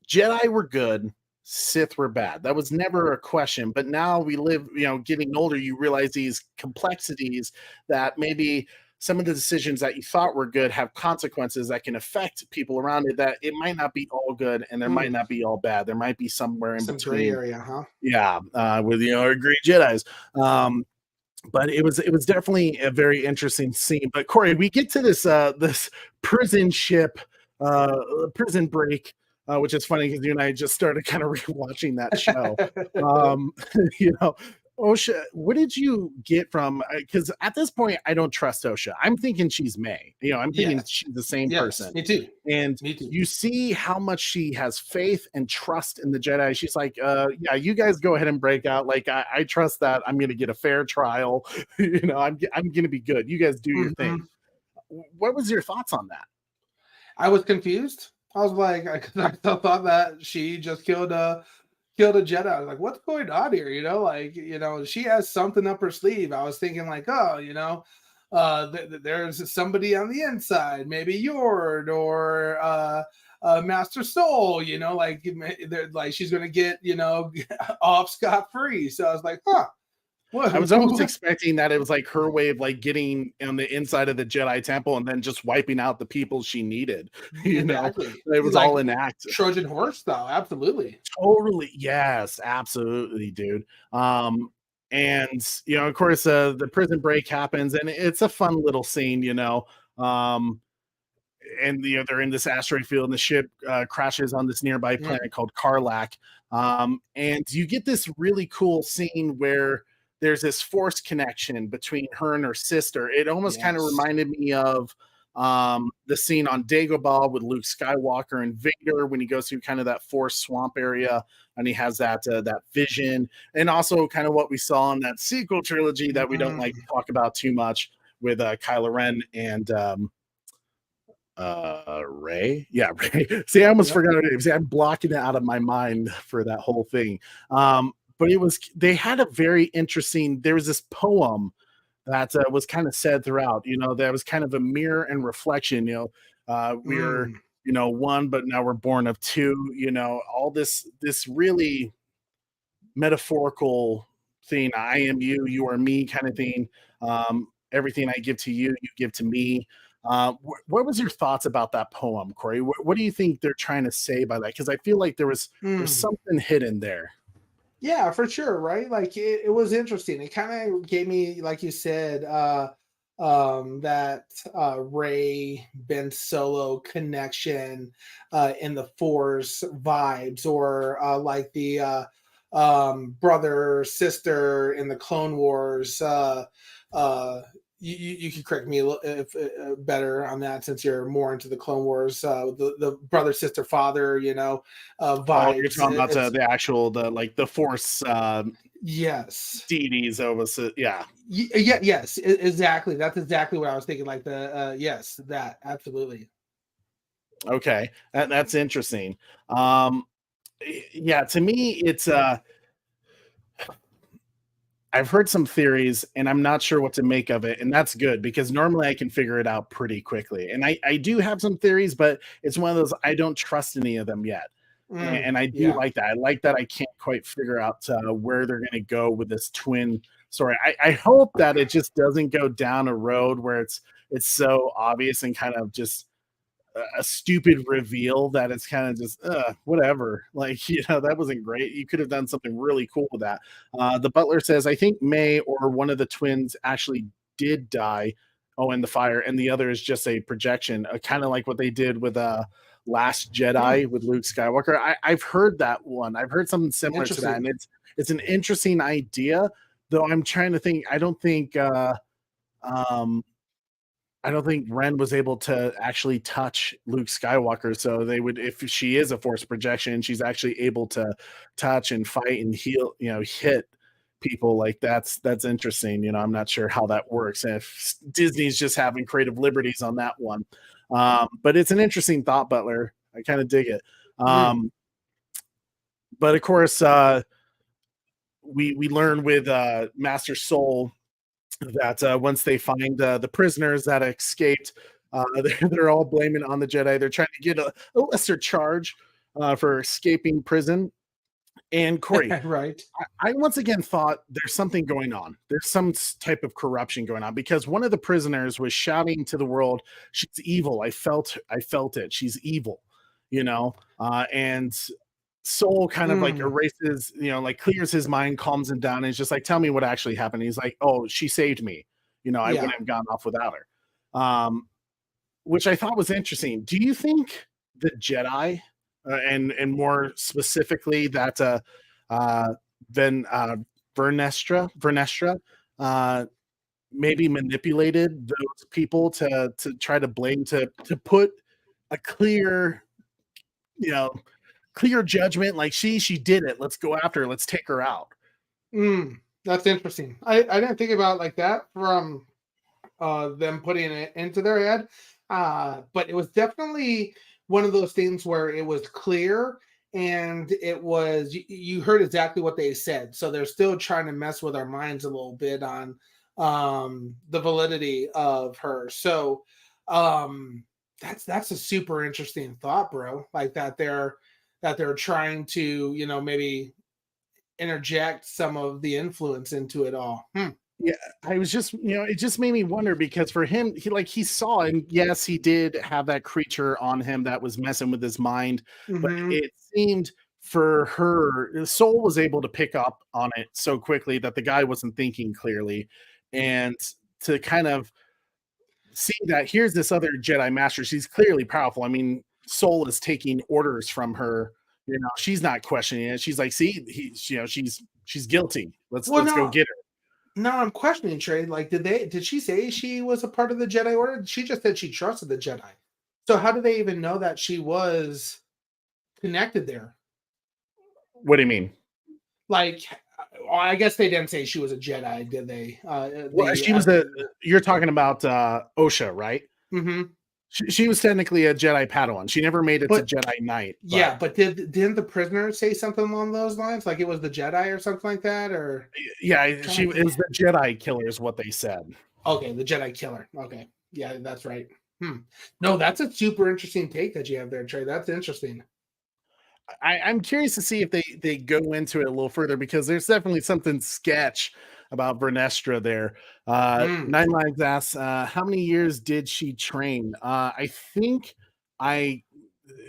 Jedi were good, Sith were bad. That was never a question. But now we live, getting older, you realize these complexities, that maybe some of the decisions that you thought were good have consequences that can affect people around it, that it might not be all good and there might not be all bad. There might be somewhere in Some between. gray area, huh? Yeah, with great Jedis. But it was definitely a very interesting scene. But Corey, we get to this prison ship, prison break, which is funny because you and I just started kind of rewatching that show. Osha, what did you get from? Because at this point, I don't trust Osha. I'm thinking she's May. I'm thinking she's the same person. Me too. And Me too. you see how much she has faith and trust in the Jedi. She's like, yeah, you guys go ahead and break out. Like, I trust that I'm going to get a fair trial. I'm going to be good. You guys do your thing. What was your thoughts on that? I was confused. I was like, I thought that she just killed a Jedi. I was like, what's going on here? She has something up her sleeve. I was thinking like, there's somebody on the inside, maybe Yord or Master Soul, like she's gonna get off scot-free. So I was like, I was almost expecting that it was like her way of like getting on the inside of the Jedi Temple and then just wiping out the people she needed. Exactly. It was like all an act. Trojan horse style, absolutely. Totally, yes, absolutely, dude. And of course, the prison break happens, and it's a fun little scene, and they're in this asteroid field, and the ship crashes on this nearby planet called Karlak. And you get this really cool scene where there's this force connection between her and her sister. It almost kind of reminded me of the scene on Dagobah with Luke Skywalker and Vader, when he goes through kind of that forest swamp area and he has that vision, and also kind of what we saw in that sequel trilogy that we don't like to talk about too much with Kylo Ren and Ray. Yeah, Ray. See, I almost forgot her name. See, I'm blocking it out of my mind for that whole thing. But they had a very interesting, there was this poem that was kind of said throughout, that was kind of a mirror and reflection, we're, one, but now we're born of two, all this really metaphorical thing. I am you, you are me kind of thing. Everything I give to you, you give to me. What was your thoughts about that poem, Corey? What do you think they're trying to say by that? Because I feel like there's something hidden there. Yeah, for sure, right? Like it was interesting. It kind of gave me, like you said, that Rey Ben Solo connection in the Force vibes, or like the brother sister in the Clone Wars. You can correct me if better on that, since you're more into the Clone Wars. The brother, sister, father, vibes. Oh, you're talking about the actual the Force. Yes. Deities over. Yeah. Yes. Exactly. That's exactly what I was thinking. Like yes, that absolutely. Okay, that's interesting. Yeah, to me, it's I've heard some theories and I'm not sure what to make of it. And that's good, because normally I can figure it out pretty quickly. And I do have some theories, but it's one of those, I don't trust any of them yet. And I do like that. I like that I can't quite figure out where they're going to go with this twin story. I hope that it just doesn't go down a road where it's so obvious and kind of just a stupid reveal that it's kind of just whatever, like, that wasn't great. You could have done something really cool with that. The butler says, I think May or one of the twins actually did die in the fire, and the other is just a projection, kind of like what they did with Last Jedi with Luke Skywalker. I've heard that one. I've heard something similar to that, and it's an interesting idea, though. I'm trying to think. I don't think Ren was able to actually touch Luke Skywalker. So they would, if she is a force projection, she's actually able to touch and fight and heal, hit people. Like that's interesting. I'm not sure how that works. And if Disney's just having creative liberties on that one. But it's an interesting thought, Butler. I kind of dig it. Mm. But of course, we learn with Master Soul that once they find the prisoners that escaped, they're all blaming on the Jedi. They're trying to get a lesser charge for escaping prison. And Corey, Right. I once again thought there's something going on. There's some type of corruption going on because one of the prisoners was shouting to the world, "She's evil. I felt it. She's evil," and Soul kind of like erases, like clears his mind, calms him down, and he's just like, "Tell me what actually happened." He's like, "Oh, she saved me. I wouldn't have gone off without her," which I thought was interesting. Do you think the Jedi, and more specifically that Vernestra maybe manipulated those people to try to blame, to put a clear, clear judgment, like she did it. Let's go after her. Let's take her out. That's interesting. I didn't think about it like that from them putting it into their head. But it was definitely one of those things where it was clear and it was, you heard exactly what they said. So they're still trying to mess with our minds a little bit on the validity of her. So that's a super interesting thought, bro. Like that they're trying to, maybe interject some of the influence into it all. Yeah, I was just, it just made me wonder because for him, he saw, and yes, he did have that creature on him that was messing with his mind, but it seemed for her, Soul was able to pick up on it so quickly that the guy wasn't thinking clearly, and to kind of see that here's this other Jedi Master. She's clearly powerful. I mean, Soul is taking orders from her. She's not questioning it. She's like, see, she's guilty. Let's go get her. No, I'm questioning, Trey. Like, did she say she was a part of the Jedi Order? She just said she trusted the Jedi. So how do they even know that she was connected there? What do you mean? Like, I guess they didn't say she was a Jedi, did they? Well, she was you're talking about Osha, right? Mm-hmm. She was technically a Jedi Padawan. She never made it to Jedi Knight. But, yeah, but didn't the prisoner say something along those lines? Like it was the Jedi or something like that? Or yeah, it was the Jedi killer is what they said. Okay, the Jedi killer. Okay. Yeah, that's right. No, that's a super interesting take that you have there, Trey. That's interesting. I'm curious to see if they go into it a little further because there's definitely something sketch about Vernestra there. Nine Lives asks, how many years did she train? I think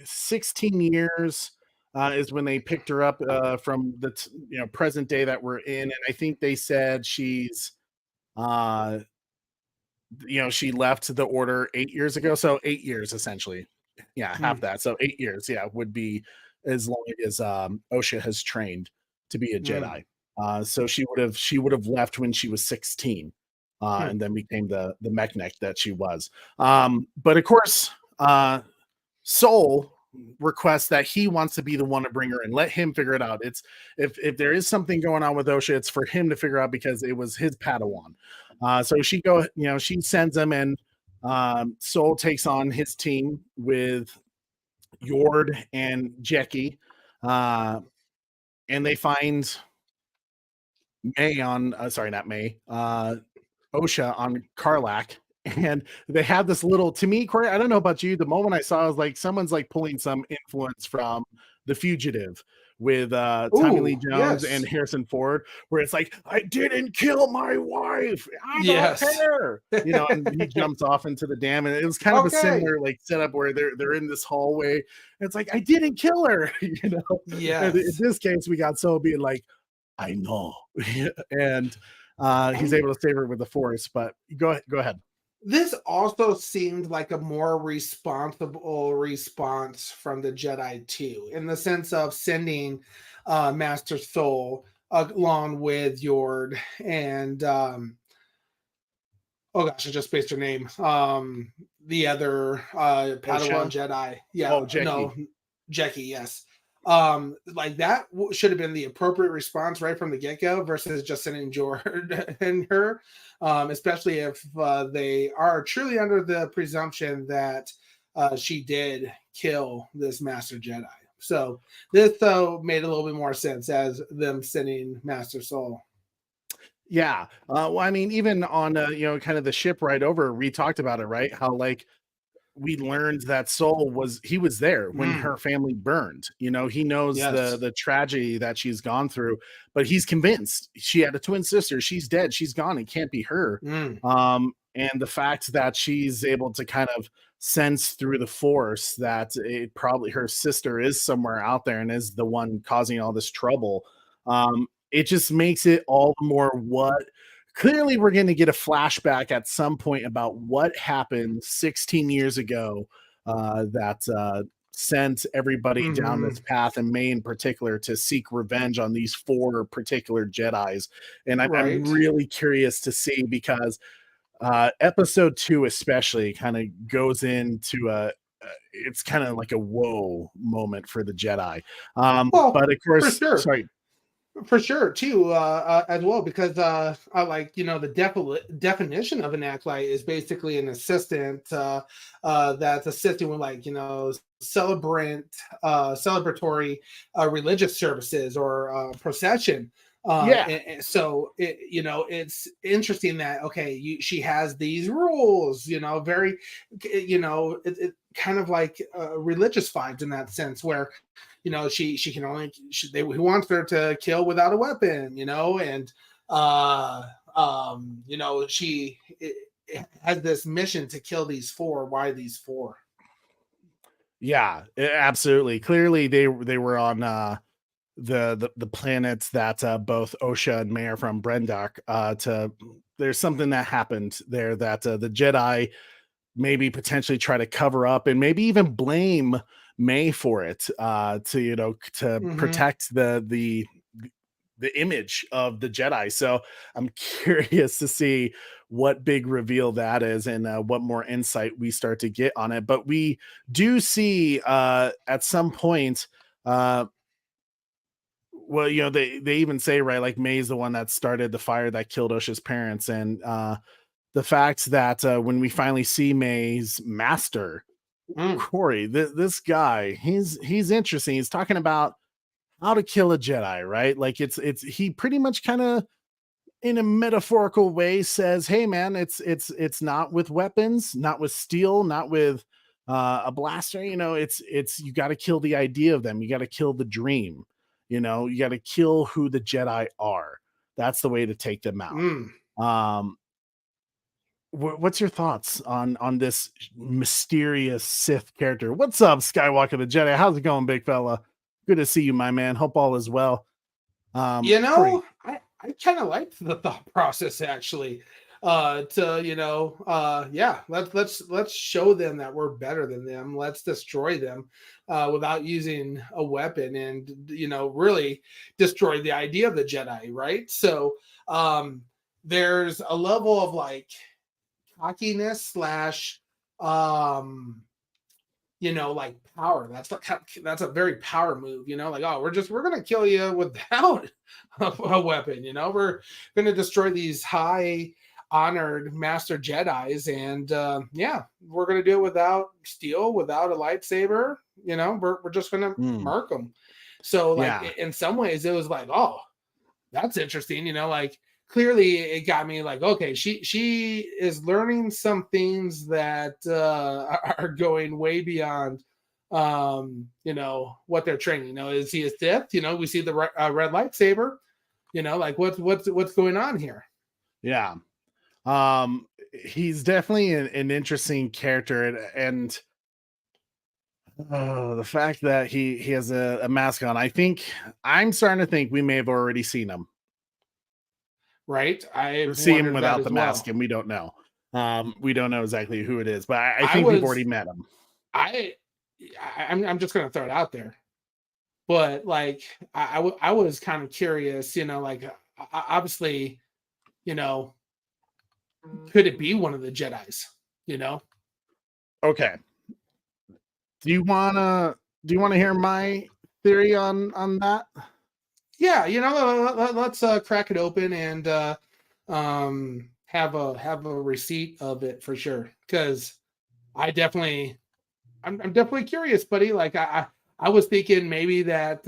16 years is when they picked her up from the present day that we're in, and I think they said she's she left the order 8 years ago, so 8 years essentially. Yeah, half that. So 8 years, would be as long as Osha has trained to be a Jedi. So she would have left when she was 16, and then became the mechanic that she was. But of course, Soul requests that he wants to be the one to bring her in. Let him figure it out. It's if there is something going on with Osha, it's for him to figure out because it was his Padawan. So she sends him, and Soul takes on his team with Yord and Jeki, and they find Osha on Karlak, and they have this little, to me, Corey, I don't know about you, the moment I saw, I was like, someone's like pulling some influence from The Fugitive with Tommy Lee Jones and Harrison Ford, where it's like, I didn't kill my wife, I don't care, and he jumps off into the dam, and it was kind of a similar like setup where they're in this hallway, and it's like, I didn't kill her, And in this case, we got Soul being like, I know, and he's able to save her with the Force. But go ahead. This also seemed like a more responsible response from the Jedi too, in the sense of sending Master Soul along with Yord and oh gosh, I just spaced her name. The other Padawan Jedi. Yeah, Jeki, yes. Like that should have been the appropriate response right from the get-go versus just sending Yord and her, especially if they are truly under the presumption that she did kill this Master Jedi. So this though made a little bit more sense as them sending Master Soul. Yeah. Well, I mean, even on kind of the ship right over, we talked about it, right? How like we learned that Soul was there when her family burned. He knows Yes. the tragedy that she's gone through, but he's convinced she had a twin sister. She's dead. She's gone. It can't be her. And the fact that she's able to kind of sense through the Force that it probably her sister is somewhere out there and is the one causing all this trouble. It just makes it all the more what clearly we're going to get a flashback at some point about what happened 16 years ago that sent everybody down this path, and May in particular, to seek revenge on these 4 particular Jedis. And I'm really curious to see, because episode 2 especially kind of goes into it's kind of like a whoa moment for the Jedi. But of course, sorry. For sure, too, as well, because I like, the definition of an acolyte is basically an assistant that's assisting with, like, celebratory religious services or procession. And so it's interesting that she has these rules, very, it kind of like religious vibes in that sense, where she can only he wants her to kill without a weapon, and she has this mission to kill these 4. Why these 4? Yeah, absolutely. Clearly they were on the planets that both Osha and May are from, Brendock. There's something that happened there that the Jedi maybe potentially try to cover up and maybe even blame May for it, to protect the image of the Jedi. So I'm curious to see what big reveal that is and what more insight we start to get on it. But we do see at some point, well, they even say, right, like May's the one that started the fire that killed Osha's parents. And the fact that when we finally see May's master, Corey, this guy, he's interesting. He's talking about how to kill a Jedi, right? Like he pretty much kind of in a metaphorical way says, hey man, it's not with weapons, not with steel, not with a blaster. It's you got to kill the idea of them. You got to kill the dream. You got to kill who the Jedi are. That's the way to take them out. What's your thoughts on this mysterious Sith character? What's up, Skywalker the Jedi? How's it going, big fella? Good to see you, my man. Hope all is well. Corey. I kind of liked the thought process, actually. Let's show them that we're better than them. Let's destroy them without using a weapon, and really destroy the idea of the Jedi, right? So there's a level of like cockiness / like power. That's a very power move, like, oh, we're gonna kill you without a weapon, we're gonna destroy these high honored Master Jedis, and we're gonna do it without steel, without a lightsaber, we're just gonna mark them. So like in some ways it was like, oh, that's interesting, like clearly it got me like, okay, she is learning some things that are going way beyond what they're training. Is he a Sith? We see the red lightsaber, like what's going on here? Yeah. He's definitely an interesting character, and the fact that he has a mask on, I'm starting to think we may have already seen him. Right, I see him without the mask, and we don't know. We don't know exactly who it is, but I think we've already met him. I'm just gonna throw it out there, but like I was kind of curious, like obviously, could it be one of the Jedis? Okay. Do you wanna hear my theory on that? Yeah, let's crack it open and have a receipt of it for sure, because I definitely I'm definitely curious, buddy. Like I was thinking maybe that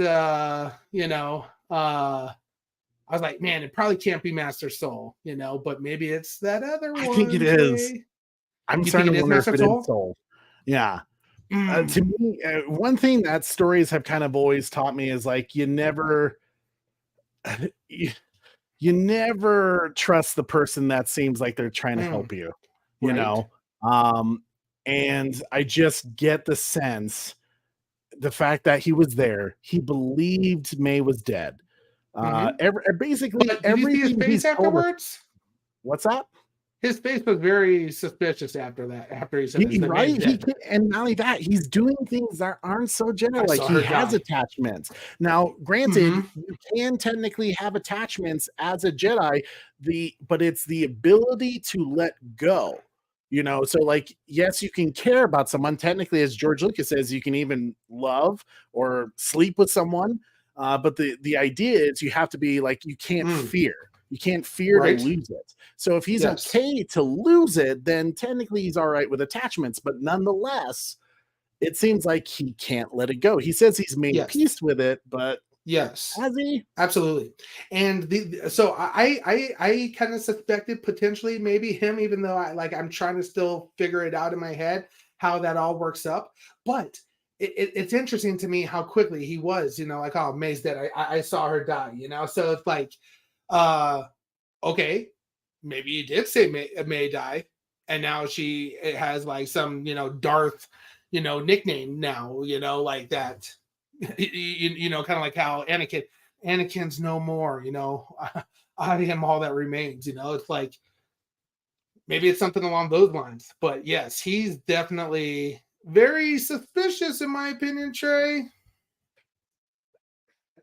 I was like, man, it probably can't be Master Soul, but maybe it's that other I one. think it is. Trey. I'm You think starting it to is wonder if Master it is Soul? Soul. Yeah. To Mm, me, one thing that stories have kind of always taught me is like you never, you, you never trust the person that seems like they're trying to mm, help you, you right. know. Um, and I just get the sense the fact that he was there, he believed May was dead. Hmm. Basically But did you see his everything face he's told us. afterwards? What's that? His face was very suspicious after that. After he said this, He that May's right? He dead. can, and not only that, he's doing things that aren't so I general. Like saw he her has die. attachments. Now, granted, Hmm. you can technically have attachments as a Jedi, but it's the ability to let go. So like, yes, you can care about someone. Technically, as George Lucas says, you can even love or sleep with someone. But the idea is you have to be like you can't Mm, fear. You can't fear to right. lose it. So if he's Yes. okay to lose it, then technically he's all right with attachments. But nonetheless, it seems like he can't let it go. He says he's made Yes. peace with it, but Yes. has he? Absolutely. And so I kind of suspected potentially maybe him, even though I'm trying to still figure it out in my head how that all works up. But it's interesting to me how quickly he was, like, oh, May's dead. I saw her die, So it's like, uh, okay, maybe you did say May die, and now she has like some, Darth, nickname now, like that. Kind of like how Anakin's no more, I am all that remains, it's like maybe it's something along those lines. But yes, he's definitely very suspicious in my opinion, Trey.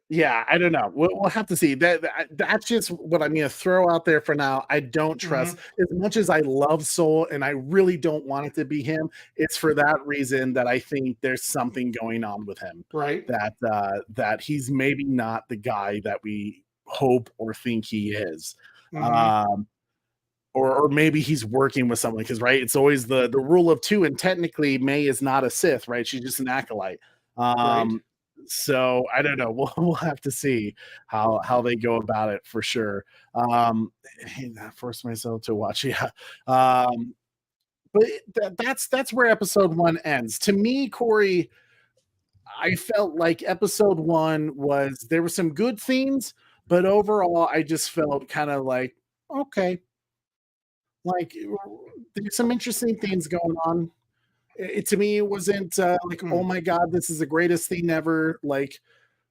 Yeah, I don't know. We'll have to see. That's just what I'm going to throw out there for now. I don't trust Hmm. as much as I love Soul, and I really don't want it to be him. It's for that reason that I think there's something going on with him. Right. That he's maybe not the guy that we hope or think he is. Hmm. Um, or maybe he's working with someone because right, it's always the rule of two, and technically May is not a Sith, right? She's just an acolyte. Right. Um, so I don't know. We'll have to see how they go about it for sure. I forced myself to watch, yeah. But that's where episode one ends. To me, Corey, I felt like episode one was there were some good themes, but overall, I just felt kind of like okay, like there's some interesting things going on. To me, it wasn't like, oh Mm. my god, this is the greatest thing ever. Like,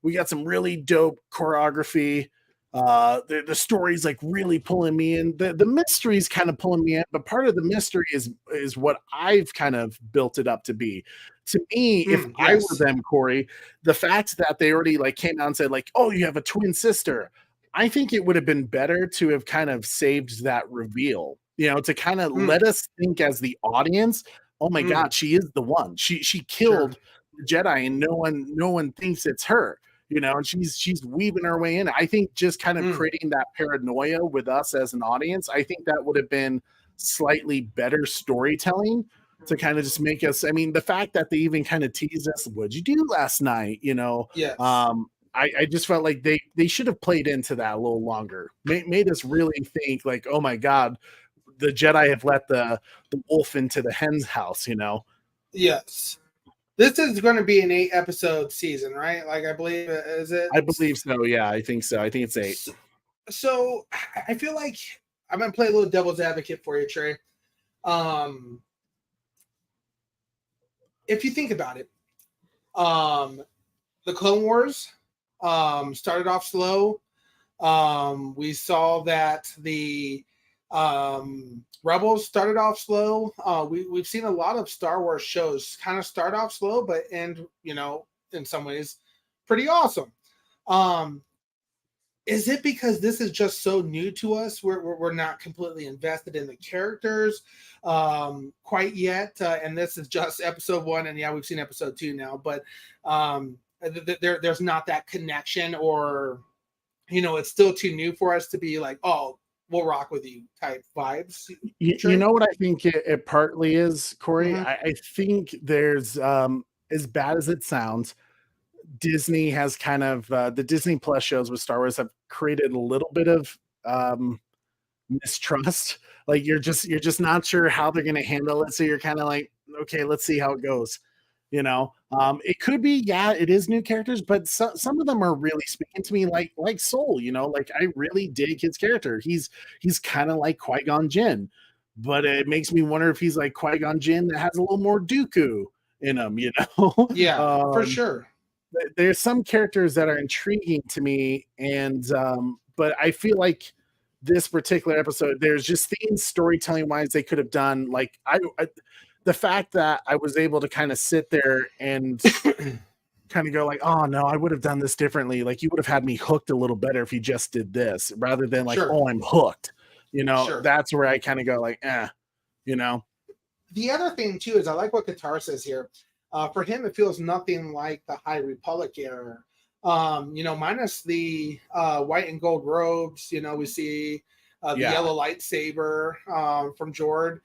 we got some really dope choreography. The story's like really pulling me in. The mystery's kind of pulling me in, but part of the mystery is what I've kind of built it up to be. To me, if Mm. I were Yes. them, Corey, the fact that they already like came out and said like, "Oh, you have a twin sister," I think it would have been better to have kind of saved that reveal. To kind of Mm. let us think as the audience, oh my Mm. god, she is the one. She Sure. killed the Jedi, and no one thinks it's her. And she's weaving her way in. I think just kind of Mm. creating that paranoia with us as an audience, I think that would have been slightly better storytelling to kind of just make us. I mean, the fact that they even kind of teased us, "What'd you do last night?" Yes. I just felt like they should have played into that a little longer. Made us really think like, oh my god, the Jedi have let the wolf into the hen's house. Yes. This is going to be an 8 episode season, right? Like I believe is it. I believe so. Yeah, I think so. I think it's 8. So I feel like I'm going to play a little devil's advocate for you, Trey. Um, if you think about it, the Clone Wars started off slow. We saw that the Rebels started off slow. We've seen a lot of Star Wars shows kind of start off slow, but end, in some ways, pretty awesome. Is it because this is just so new to us? We're not completely invested in the characters quite yet, and this is just episode 1. And yeah, we've seen episode 2 now, but there's not that connection, or it's still too new for us to be like, oh, will rock with you type vibes. You know what I think it partly is, Corey? Mhm. I think there's as bad as it sounds, Disney has kind of the Disney Plus shows with Star Wars have created a little bit of mistrust. Like you're just not sure how they're going to handle it, so you're kind of like, okay, let's see how it goes. You know, it could be, yeah, it is new characters, but some of them are really speaking to me, like Soul. You know, like I really dig his character. He's kind of like Qui-Gon Jinn, but it makes me wonder if he's like Qui-Gon Jinn that has a little more Dooku in him. You know, Yeah, for sure. there's some characters that are intriguing to me, and but I feel like this particular episode, there's just things storytelling wise they could have done. Like the fact that I was able to kind of sit there and kind of go like, oh no, I would have done this differently. Like you would have had me hooked a little better if you just did this rather than like, Sure. oh, I'm hooked. You know, Sure. that's where I kind of go like, you know. The other thing too is I like what Qatar says here. For him, it feels nothing like the High Republic era. You know, minus the white and gold robes. You know, we see the yellow lightsaber from Jord.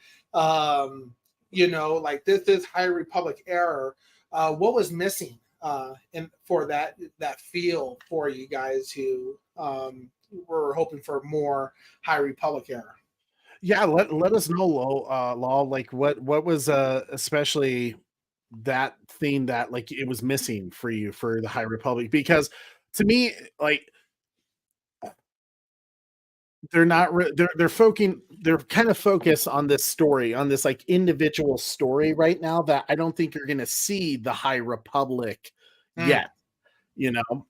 You know, like this High Republic era. What was missing for that feel for you guys who were hoping for more High Republic era? Yeah, let us know, Law, like what was especially that theme that like it was missing for you for the High Republic, because to me, like they're not they're kind of focused on this story, on this like individual story right now that I don't think you're gonna see the High Republic yet, you know.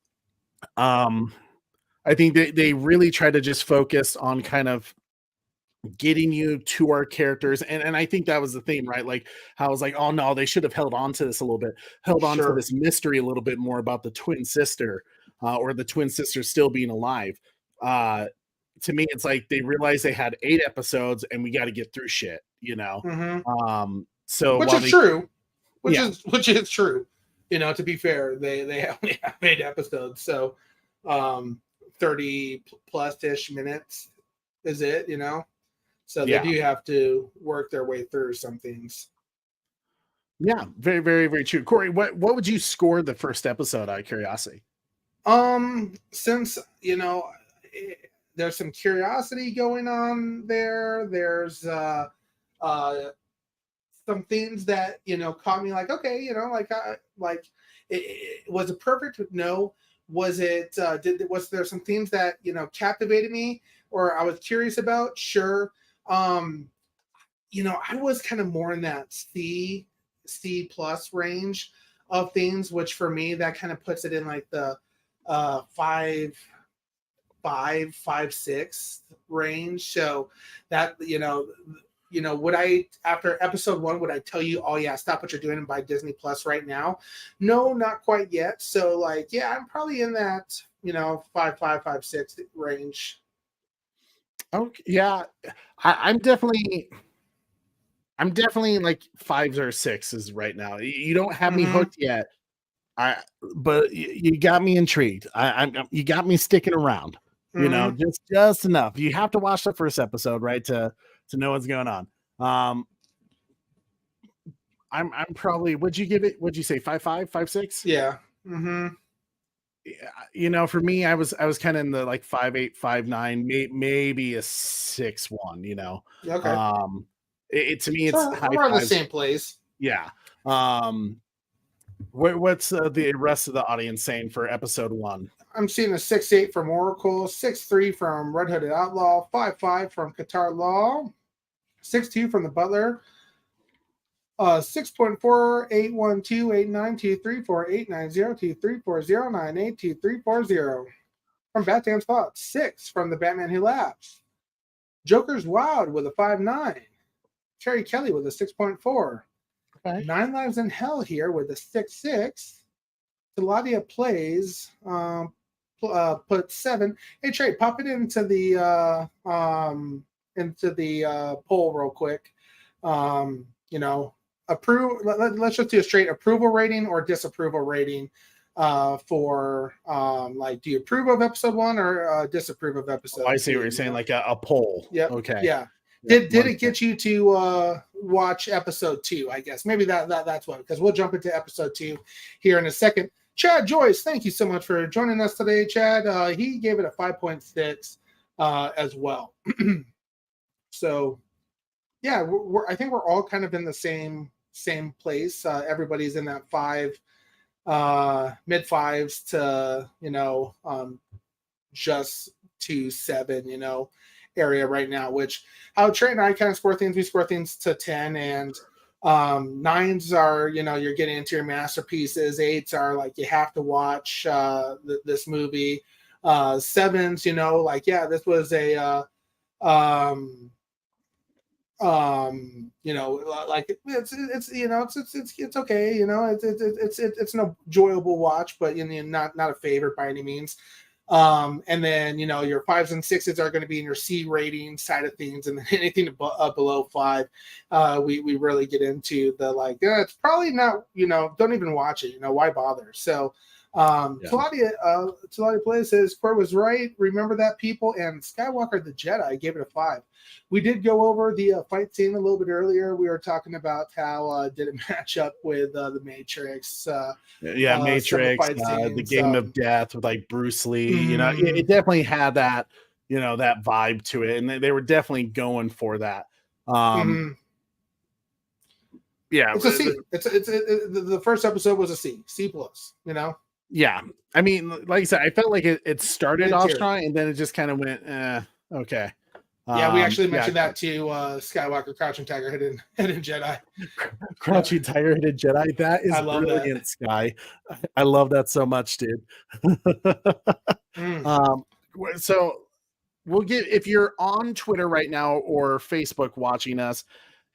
I think they really try to just focus on kind of getting you to our characters, and I think that was the theme, right? Like how I was like, oh no, they should have held on to this a little bit, held on to this mystery a little bit more about the twin sister, or the twin sister still being alive. To me, it's like they realized they had 8 episodes and we got to get through shit, you know. So which is true, which is true. You know, to be fair, they only have 8 episodes, so 30 plus ish minutes is it, you know. So they do have to work their way through some things. Yeah, very, very, very true. Corey, what would you score the first episode out of curiosity? Since, you know, there's some curiosity going on there. There's some things that, you know, caught me like, okay, you know, was it perfect? No. Was it was there some themes that, you know, captivated me or I was curious about? Sure. You know, I was kind of more in that C plus range of things, which for me that kind of puts it in like the 5, 6 range. So that, you know, would I, after episode 1, would I tell you, oh yeah, stop what you're doing and buy Disney Plus right now? No, not quite yet. So like, yeah, I'm probably in that, you know, 5, 6 range. Okay, yeah, I'm definitely like 5s or 6s right now. You don't have me hooked yet, but you got me intrigued. You got me sticking around. You know, just enough. You have to watch the first episode, right, to know what's going on. I'm probably. Would you give it? Would you say 5.5, 5.6? Yeah. You know, for me, I was kind of in the like 5.8, 5.9, maybe a 6.1. You know, okay. To me, it's high around the same place. Yeah. What's the rest of the audience saying for episode 1? I'm seeing a 6.8 from Oracle, 6.3 from Red Hooded Outlaw, 5.5 from Qatar Law, 6.2 from the Butler, 6.4, 812, 8923, 890, 2340, 98, 2340 from Batman's Thoughts, 6 from the Batman Who Laughs, Joker's Wild with a 5.9, Terry Kelly with a 6.4, 9 Lives in Hell here with a 6.6, Taladia Plays put 7. Hey Trey, pop it into the poll real quick. You know, let's just do a straight approval rating or disapproval rating for like, do you approve of episode 1 or disapprove of episode 2? I see what you're saying, like a poll. Yep. Okay. Yeah. Did it get you to watch episode 2? I guess maybe that's what, because we'll jump into episode 2 here in a second. Chad Joyce, thank you so much for joining us today, Chad. He gave it a 5.6 as well. So, yeah, I think we're all kind of in the same place. Everybody's in that 5, mid 5s to just to 7, area right now. Which how Trey and I kind of score things. We score things to 10, and 9s are you're getting into your masterpieces. 8s are like you have to watch this movie. 7s, like, yeah, this was a like it's okay, it's an enjoyable watch, but not a favorite by any means. And then your 5s and 6s are going to be in your C rating side of things, and then anything below 5, we really get into the like, it's probably not, don't even watch it, why bother? So Claudia Play says Cord was right. Remember that, people. And Skywalker the Jedi gave it a 5. We did go over the fight scene a little bit earlier. We were talking about how did it match up with the Matrix. Matrix, the Game of Death with like Bruce Lee. It definitely had that, that vibe to it, and they were definitely going for that. Yeah, it's a C. The first episode was a C plus. Yeah, I mean, like I said, I felt like it started off strong, and then it just kind of went, okay. Yeah, we actually mentioned that to Skywalker, Crouching Tiger, Hidden Jedi. Crouching Tiger, Hidden Jedi. That is brilliant, that. Sky. I love that so much, dude. So we'll get, if you're on Twitter right now or Facebook watching us,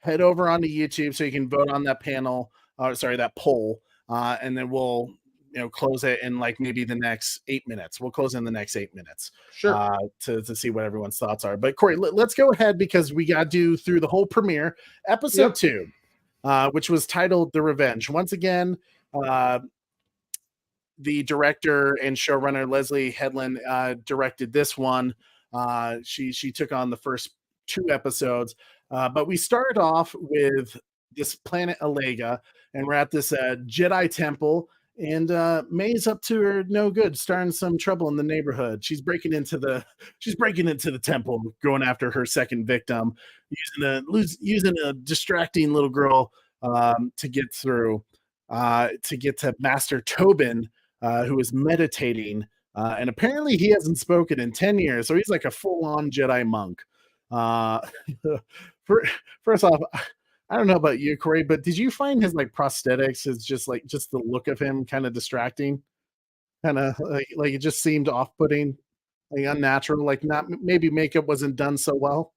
head over onto YouTube so you can vote on that panel. That poll, and then we'll close it in like maybe the next 8 minutes. We'll close in the next 8 minutes. Sure. To see what everyone's thoughts are. But Corey, let's go ahead, because we got to do through the whole premiere, episode 2, which was titled The Revenge. Once again, the director and showrunner Leslie Headland directed this one. She took on the first 2 episodes, but we started off with this planet Alega, and we're at this Jedi temple. And May's up to her no good, starting some trouble in the neighborhood. She's breaking into the temple, going after her second victim, using a distracting little girl to get through, to get to Master Tobin, who is meditating, and apparently he hasn't spoken in 10 years, so he's like a full-on Jedi monk. First off, I don't know about you, Corey, but did you find his like prosthetics is just the look of him kind of distracting? Kind of like it just seemed off-putting, like unnatural, like not maybe makeup wasn't done so well.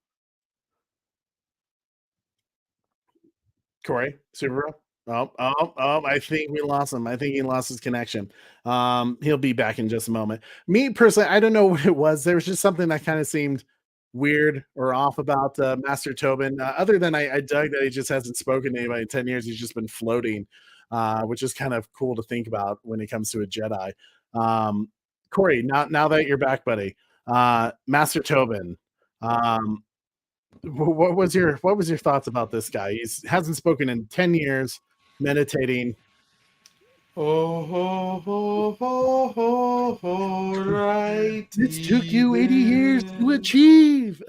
Corey, Subaru. Oh, I think we lost him. I think he lost his connection. He'll be back in just a moment. Me personally, I don't know what it was. There was just something that kind of seemed weird or off about Master Tobin, other than I dug that he just hasn't spoken to anybody in 10 years. He's just been floating, which is kind of cool to think about when it comes to a Jedi. Corey, now that you're back, buddy, Master Tobin, what was your thoughts about this guy? He hasn't spoken in 10 years, meditating. Right. This took you 80 years to achieve.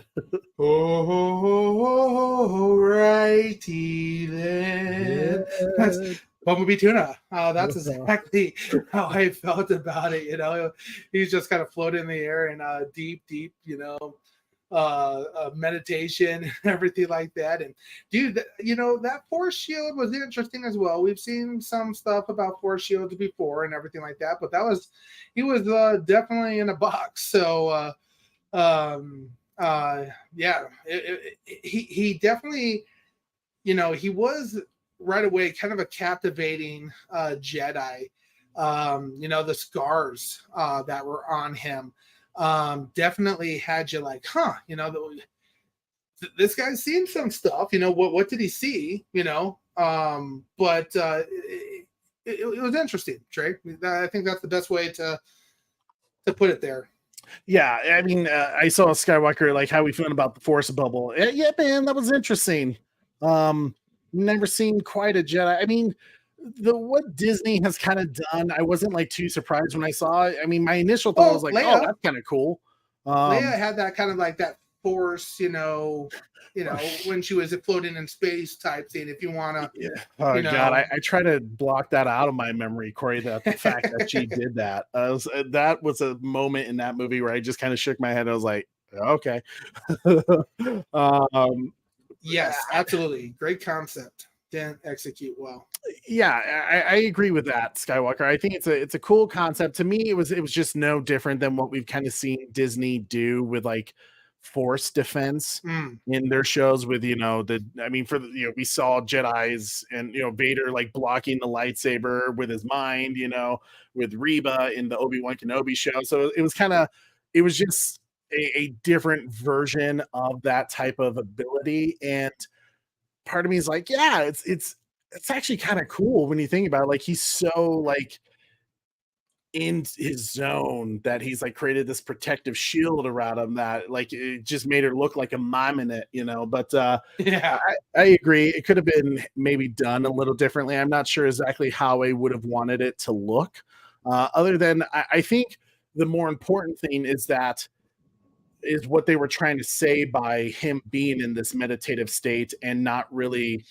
Righty then. That's Bumblebee Tuna. That's exactly how I felt about it. He's just kind of floating in the air in deep, meditation and everything like that. And dude, that force shield was interesting as well. We've seen some stuff about force shields before and everything like that, but he was definitely in a box. So he definitely, he was right away kind of a captivating Jedi. The scars that were on him definitely had you like, this guy's seen some stuff. What did he see? But it was interesting, Trey. I think that's the best way to put it there. Yeah, I mean, I saw Skywalker, like, how we feeling about the Force bubble. Yeah, man, that was interesting. Never seen quite a Jedi. I mean, what Disney has kind of done, I wasn't like too surprised when I saw it. I mean, my initial thought was like, Leia, oh, that's kind of cool. Leia had that kind of like that Force, when she was floating in space type thing. If you want to, yeah. Oh God, I try to block that out of my memory, Corey. The fact that she did that, that was a moment in that movie where I just kind of shook my head. I was like, okay. Yes, absolutely, great concept. Didn't execute well. Yeah, I agree with that, Skywalker. I think it's a cool concept. To me, it was just no different than what we've kind of seen Disney do with like Force defense in their shows with we saw Jedis and Vader like blocking the lightsaber with his mind, with Reba in the Obi-Wan Kenobi show. So it was just a different version of that type of ability. And part of me is like, yeah, it's actually kind of cool when you think about it. Like, he's so like in his zone that he's like created this protective shield around him that like it just made her look like a mime in it, but yeah, I agree, it could have been maybe done a little differently. I'm not sure exactly how I would have wanted it to look, other than I think the more important thing is what they were trying to say by him being in this meditative state and not really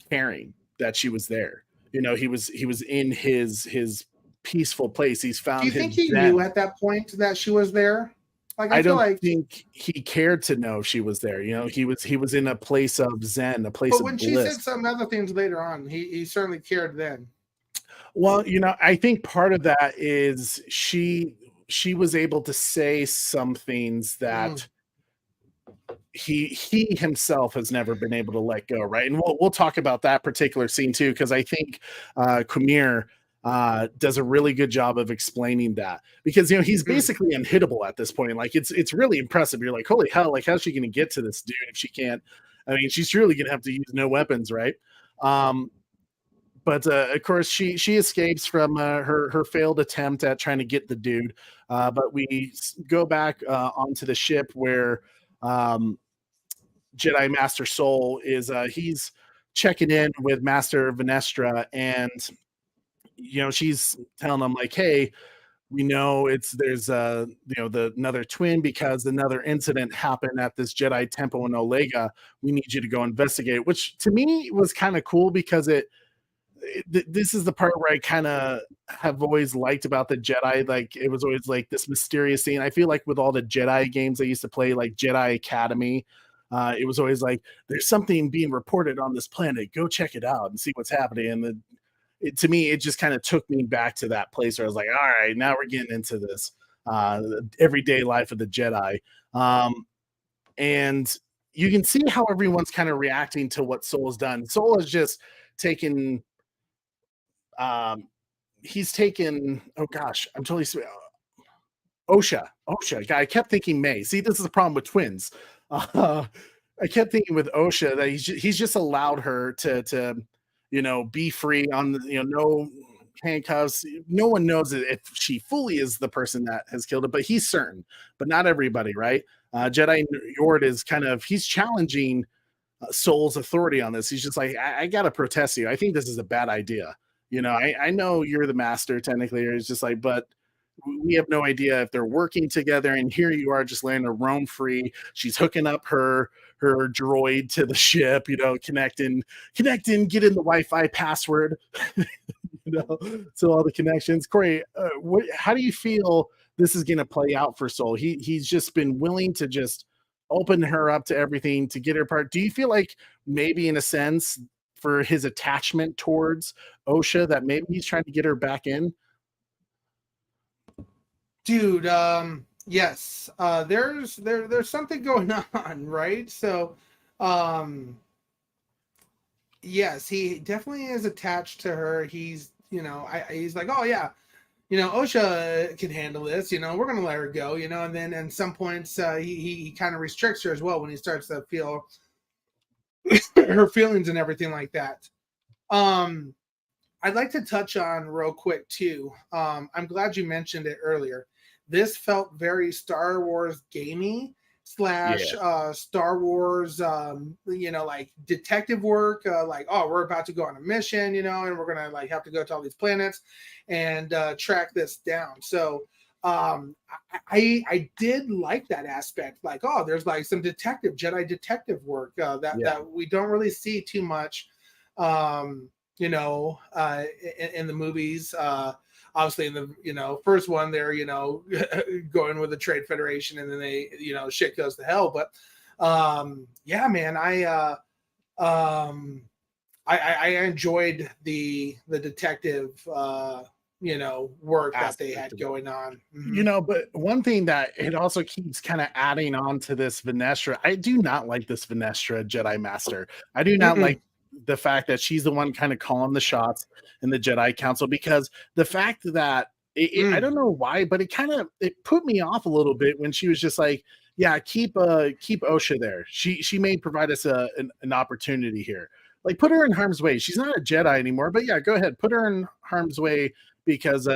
caring that she was there. He was in his peaceful place. He's found. Do you think he knew at that point that she was there? Like, I don't think he cared to know she was there. He was in a place of zen, a place of bliss. But when she said some other things later on, he certainly cared then. Well, I think part of that is she was able to say some things that he himself has never been able to let go, right? And we'll talk about that particular scene too, because I think Kumir does a really good job of explaining that, because he's basically unhittable at this point. Like, it's really impressive. You're like, holy hell, like, how's she gonna get to this dude if she can't? I mean, she's really gonna have to use no weapons, right? But of course she escapes from her failed attempt at trying to get the dude, but we go back onto the ship where Jedi Master Soul is he's checking in with Master Venestra, and she's telling him like, hey, we know there's another twin because another incident happened at this Jedi temple in Olega. We need you to go investigate, which to me was kind of cool, because this is the part where I kind of have always liked about the Jedi. Like, it was always like this mysterious thing. I feel like with all the Jedi games I used to play, like Jedi Academy, it was always like, there's something being reported on this planet, go check it out and see what's happening. And to me, it just kind of took me back to that place where I was like, all right, now we're getting into this everyday life of the Jedi. And you can see how everyone's kind of reacting to what Soul's done. Soul has just taken he's taken, oh gosh, I'm totally Osha. I kept thinking May. See, this is the problem with twins. I kept thinking with Osha that he's just allowed her to be free on the, no handcuffs. No one knows if she fully is the person that has killed it, but he's certain, but not everybody, right? Jedi Yord is he's challenging Soul's authority on this. He's just like, I gotta protest you. I think this is a bad idea. I know you're the master technically. It's just like, but we have no idea if they're working together. And here you are just letting her roam free. She's hooking up her droid to the ship, connecting, getting the Wi-Fi password, so all the connections. Corey, how do you feel this is going to play out for Soul? He's just been willing to just open her up to everything to get her part. Do you feel like maybe in a sense for his attachment towards Osha that maybe he's trying to get her back in? Dude, yes. There's something going on, right? So, yes, he definitely is attached to her. He's, he's like, oh yeah, Osha can handle this, we're gonna let her go, and then at some points he kind of restricts her as well when he starts to feel her feelings and everything like that. I'd like to touch on real quick too. I'm glad you mentioned it earlier. This felt very Star Wars gamey slash Yeah. Star Wars, like detective work. Like, oh, we're about to go on a mission, and we're gonna like have to go to all these planets and track this down. So I did like that aspect. Like, oh, there's like some Jedi detective work that we don't really see too much. In the movies. Obviously, in the first one, they're going with the Trade Federation, and then they shit goes to hell. But yeah, man, I enjoyed the detective work that they had going on. But one thing that it also keeps kind of adding on to this Venestra, I do not like this Venestra Jedi Master. I do not like the fact that she's the one kind of calling the shots in the Jedi Council, because the fact that I don't know why, but it put me off a little bit when she was just like, yeah, keep Osha there. She may provide us an opportunity here. Like, put her in harm's way. She's not a Jedi anymore, but yeah, go ahead, put her in harm's way, because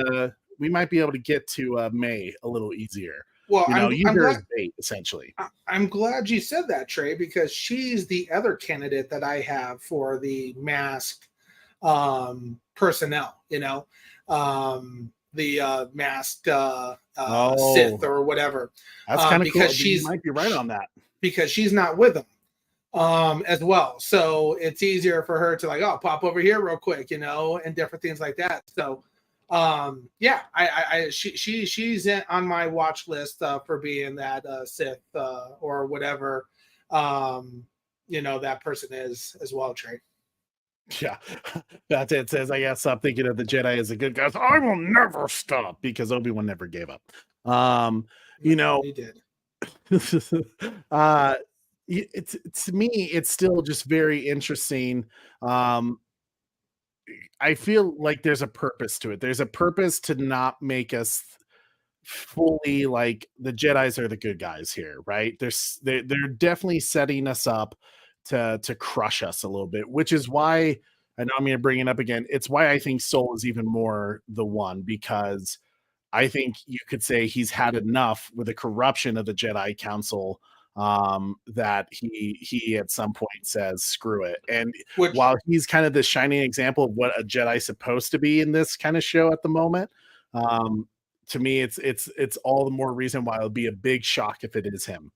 we might be able to get to May a little easier. Well, use her as bait, essentially. I'm glad you said that, Trey, because she's the other candidate that I have for the masked personnel. The masked Sith or whatever. That's kind of cool. You might be right on that, because she's not with them as well. So it's easier for her to like, oh, pop over here real quick, and different things like that. So she's on my watch list for being that Sith or whatever that person is as well, Trey. Yeah, that's it. Says, I guess stop thinking of the Jedi as a good guy. I will never stop, because Obi-Wan never gave up. He did. It's to me, it's still just very interesting. I feel like there's a purpose to it. There's a purpose to not make us fully like the Jedis are the good guys here, right? They're definitely setting us up to crush us a little bit, which is why I know I'm going to bring it up again. It's why I think Soul is even more the one, because I think you could say he's had enough with the corruption of the Jedi Council, that he at some point says screw it. And while he's kind of the shining example of what a Jedi's supposed to be in this kind of show at the moment, to me it's all the more reason why it'll be a big shock if it is him.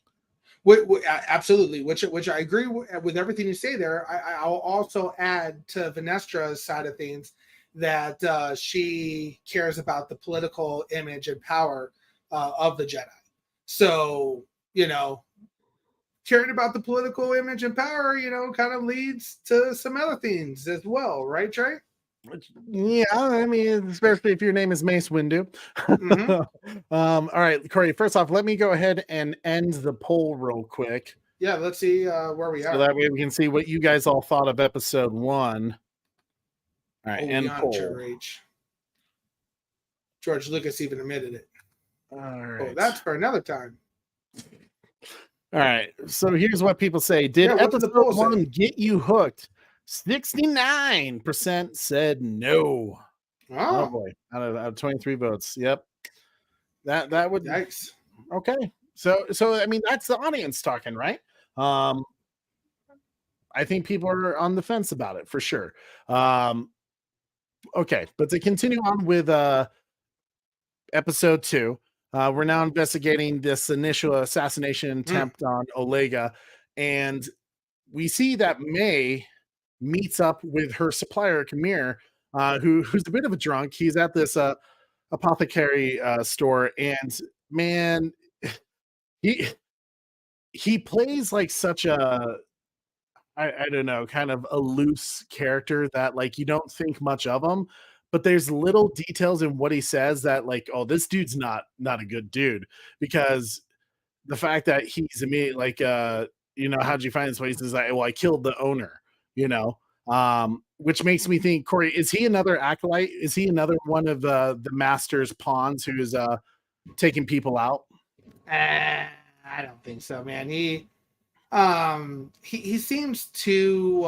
Absolutely, which I agree with everything you say there. I'll also add to Venestra's side of things that she cares about the political image and power of the Jedi. So, caring about the political image and power, kind of leads to some other things as well, right, Trey? Yeah, I mean, especially if your name is Mace Windu. All right, Corey, first off, let me go ahead and end the poll real quick. Yeah, let's see where we are. So that way we can see what you guys all thought of episode 1. All right, end poll. George Lucas even admitted it. All right. Oh, that's for another time. All right, so here's what people say. Did episode 1 get you hooked? 69% said no. Oh boy, out of 23 votes. Yep. That would. Yikes. Okay. So I mean, that's the audience talking, right? I think people are on the fence about it for sure. Okay, but to continue on with episode 2, we're now investigating this initial assassination attempt on Olega, and we see that May meets up with her supplier Kamir, who's a bit of a drunk. He's at this apothecary store, and man, he plays like such a I don't know, kind of a loose character that like you don't think much of him, but there's little details in what he says that like, oh, this dude's not a good dude, because the fact that he's immediately like how'd you find this place? Is like, well, I killed the owner, which makes me think, Corey, is he another acolyte? Is he another one of the master's pawns who's taking people out? I don't think so, man. He seems too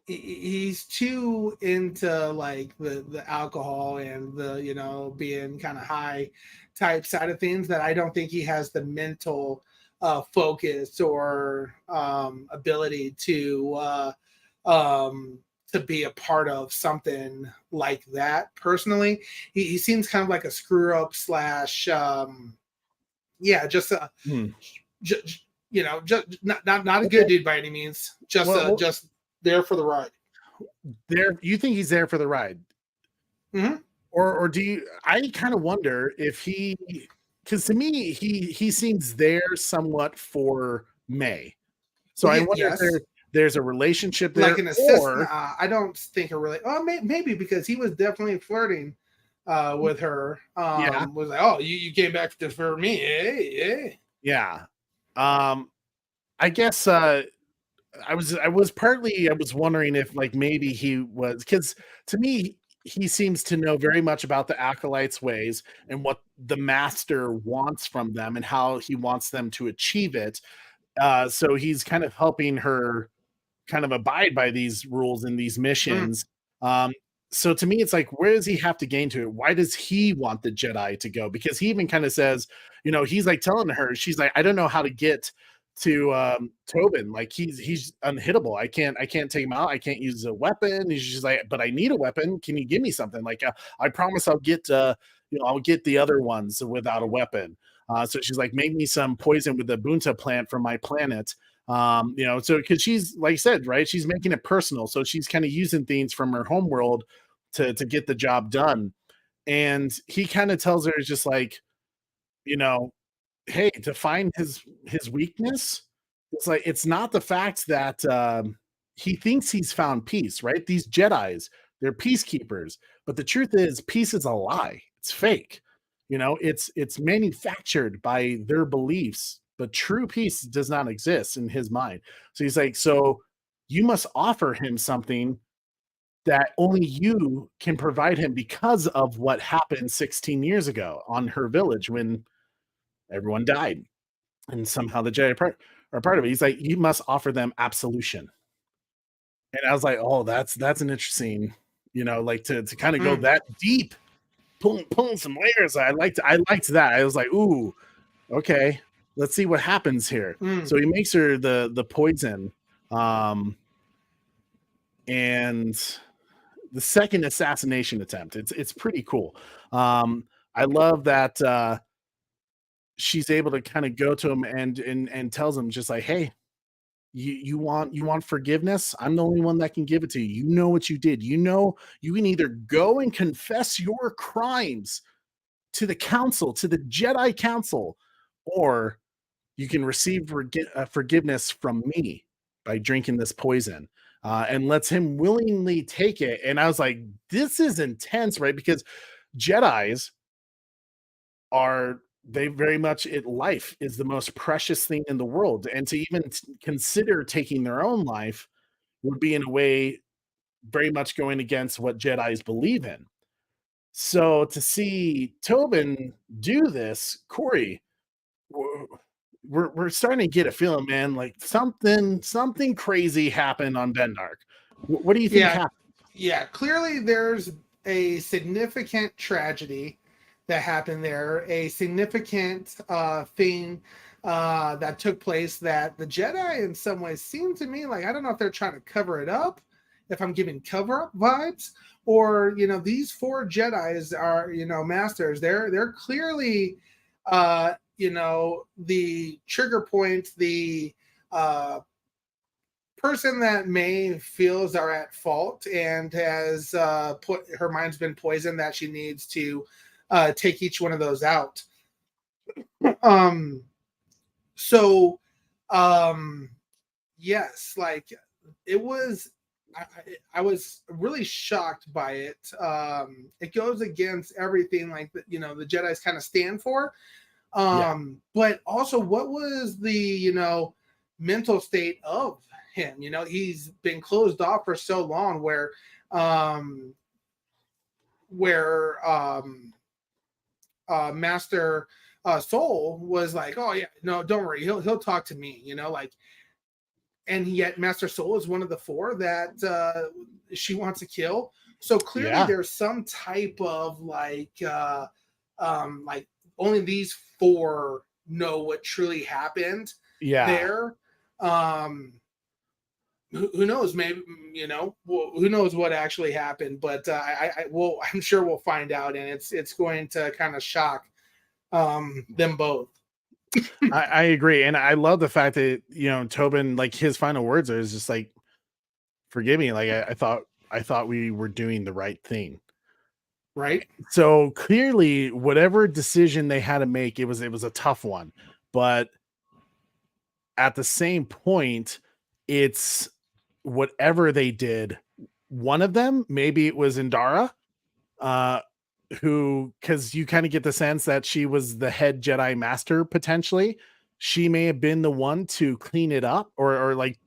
he's too into like the alcohol and the being kind of high type side of things that I don't think he has the mental focus or ability to be a part of something like that. Personally, he seems kind of like a screw up slash just a just not a good dude by any means. Just there for the ride. There, you think he's there for the ride? Mm-hmm. Or do you? I kind of wonder if because to me he seems there somewhat for May. So I wonder if there's a relationship there, like an assistant. I don't think a really. Oh, maybe because he was definitely flirting with her. Was like, oh, you came back just for me, hey. Yeah. I guess I was wondering if like maybe he was, because to me he seems to know very much about the Acolytes' ways and what the master wants from them and how he wants them to achieve it. So he's kind of helping her kind of abide by these rules and these missions. So to me, it's like, where does he have to gain to it? Why does he want the Jedi to go? Because he even kind of says, he's like telling her, she's like, I don't know how to get to Tobin. Like he's unhittable. I can't take him out. I can't use a weapon. He's just like, but I need a weapon. Can you give me something? Like I promise I'll get I'll get the other ones without a weapon. So she's like, make me some poison with the bunta plant from my planet. So because she's, like I said, right, she's making it personal, so she's kind of using things from her home world to get the job done. And he kind of tells her, just like, hey, to find his weakness, it's like, it's not the fact that he thinks he's found peace, right? These Jedis, they're peacekeepers, but the truth is peace is a lie. It's fake. It's manufactured by their beliefs, but true peace does not exist in his mind. So he's like, so you must offer him something that only you can provide him because of what happened 16 years ago on her village when everyone died. And somehow the Jedi are part of it. He's like, you must offer them absolution. And I was like, oh, that's an interesting, like to kind of go that deep, pulling some layers. I liked that. I was like, ooh, okay, let's see what happens here. So he makes her the poison, and the second assassination attempt. It's pretty cool. I love that she's able to kind of go to him and tells him, just like, hey, you want forgiveness? I'm the only one that can give it to you. You know what you did. You can either go and confess your crimes to the council, to the Jedi Council, or you can receive forgiveness from me by drinking this poison. And lets him willingly take it. And I was like, this is intense, right? Because Jedis they very much, life is the most precious thing in the world. And to even consider taking their own life would be, in a way, very much going against what Jedis believe in. So to see Tobin do this, Corey, we're starting to get a feeling, man, like something crazy happened on Bendark. What do you think happened? Yeah, clearly there's a significant tragedy that happened there, a significant thing that took place that the Jedi in some ways seem to me like, I don't know if they're trying to cover it up, if I'm giving cover up vibes, or these 4 Jedis are masters. They're clearly the trigger point, the person that May feels are at fault and has put her mind's been poisoned, that she needs to take each one of those out. Yes, like it was. I was really shocked by it. It goes against everything like the Jedis kind of stand for. But also, what was the mental state of him? He's been closed off for so long, where Master Soul was like, oh yeah, no, don't worry, he'll talk to me. Like and yet Master Soul is one of the 4 that she wants to kill. So clearly there's some type of like only these 4 know what truly happened there. Who knows? Maybe, who knows what actually happened? But I'm sure we'll find out, and it's going to kind of shock them both. I agree, and I love the fact that Tobin, like, his final words are just like, "Forgive me, like I thought we were doing the right thing." Right. So clearly, whatever decision they had to make, it was a tough one, but at the same point, it's whatever they did. One of them, maybe it was Indara, who, because you kind of get the sense that she was the head Jedi Master potentially. She may have been the one to clean it up, or like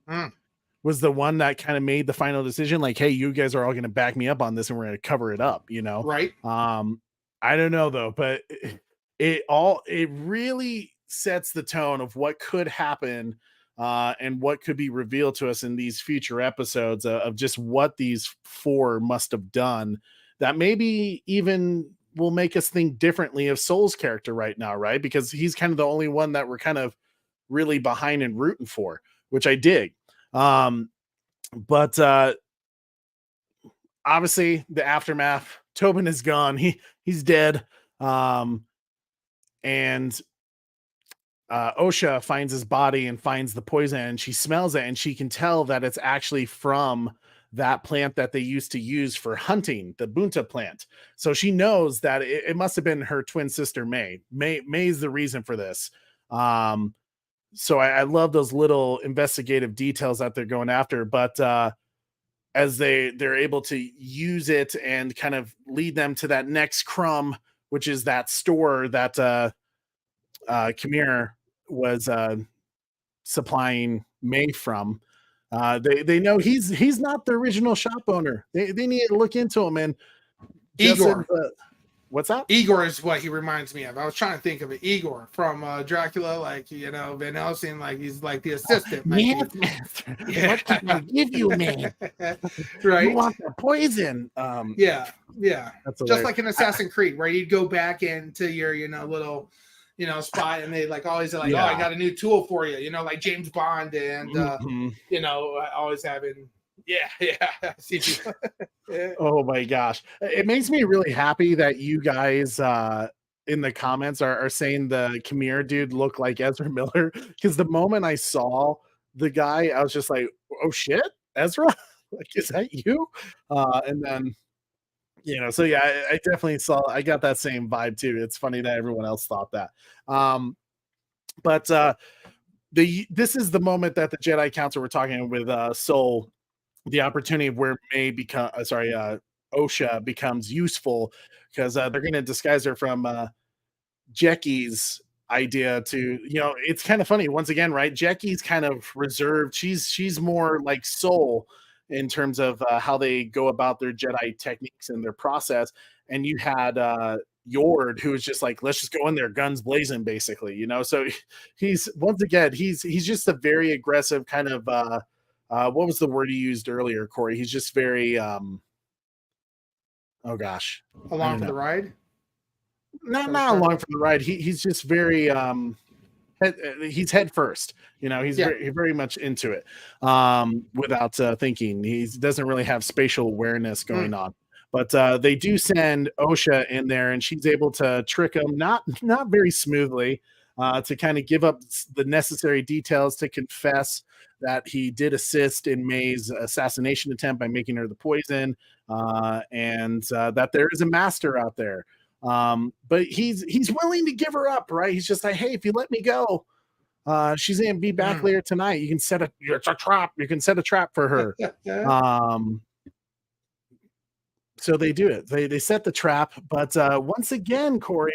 was the one that kind of made the final decision. Like, hey, you guys are all going to back me up on this, and we're going to cover it up. Right? I don't know though, but it really sets the tone of what could happen. And what could be revealed to us in these future episodes of just what these 4 must have done that maybe even will make us think differently of Soul's character right now, right? Because he's kind of the only one that we're kind of really behind and rooting for, which I dig. But obviously the aftermath, Tobin is gone. He's dead. And Osha finds his body and finds the poison, and she smells it, and she can tell that it's actually from that plant that they used to use for hunting, the Bunta plant. So she knows that it must have been her twin sister, May. May's the reason for this. So I love those little investigative details that they're going after, but as they're able to use it and kind of lead them to that next crumb, which is that store that Khmer was supplying May from. They know he's not the original shop owner. They need to look into him. And Igor, what's that? Igor is what he reminds me of. I was trying to think of it. Igor from Dracula, like Van Helsing, like he's like the assistant. Master. What can I give you, man? Right? You want the poison? Yeah. That's just like in Assassin's Creed, where you'd go back into your little spot, and they like always like, oh, I got a new tool for you, like James Bond, and always having Oh my gosh, it makes me really happy that you guys in the comments are saying the Khmer dude looked like Ezra Miller, because the moment I saw the guy, I was just like, oh shit, Ezra, like, is that you? And then so yeah, I definitely I got that same vibe too. It's funny that everyone else thought that. But this is the moment that the Jedi Council were talking with Soul, the opportunity of where May Osha becomes useful, because they're going to disguise her from Jeki's idea to, it's kind of funny once again, right? Jeki's kind of reserved. She's more like Soul in terms of how they go about their Jedi techniques and their process. And you had Yord, who was just like, let's just go in there, guns blazing, basically, So he's just a very aggressive kind of, what was the word you used earlier, Corey? He's just very, oh gosh. Along for the ride? Not along for the ride. He's just very, he's head first, he's very much into it without thinking. He doesn't really have spatial awareness going on, but they do send Osha in there, and she's able to trick him, not very smoothly, to kind of give up the necessary details to confess that he did assist in May's assassination attempt by making her the poison, and that there is a master out there. But he's willing to give her up, right? He's just like, hey, if you let me go, she's gonna be back later tonight. You can set it's a trap. You can set a trap for her. So they do it. They set the trap, but once again, Corey,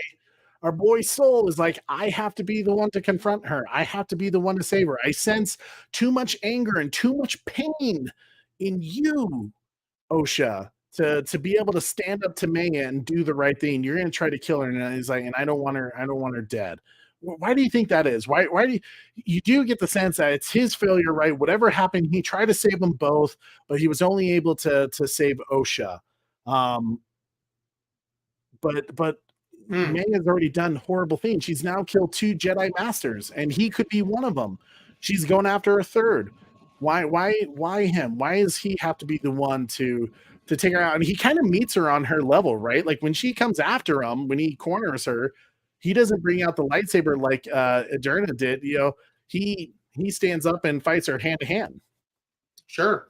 our boy Soul is like, I have to be the one to confront her. I have to be the one to save her. I sense too much anger and too much pain in you, Osha, to be able to stand up to Maya and do the right thing. You're going to try to kill her. And he's like, and I don't want her dead, Why do you think that is? Why do you do get the sense that it's his failure, right? Whatever happened, he tried to save them both, but he was only able to save Osha. Um, but Hmm. May has already done horrible things. She's now killed 2 Jedi Masters, and he could be one of them. She's going after a third. Why him? Why does he have to be the one to take her out? And he kind of meets her on her level, right? Like when she comes after him, when he corners her, he doesn't bring out the lightsaber like Adurna did. You know, he stands up and fights her hand to hand. Sure.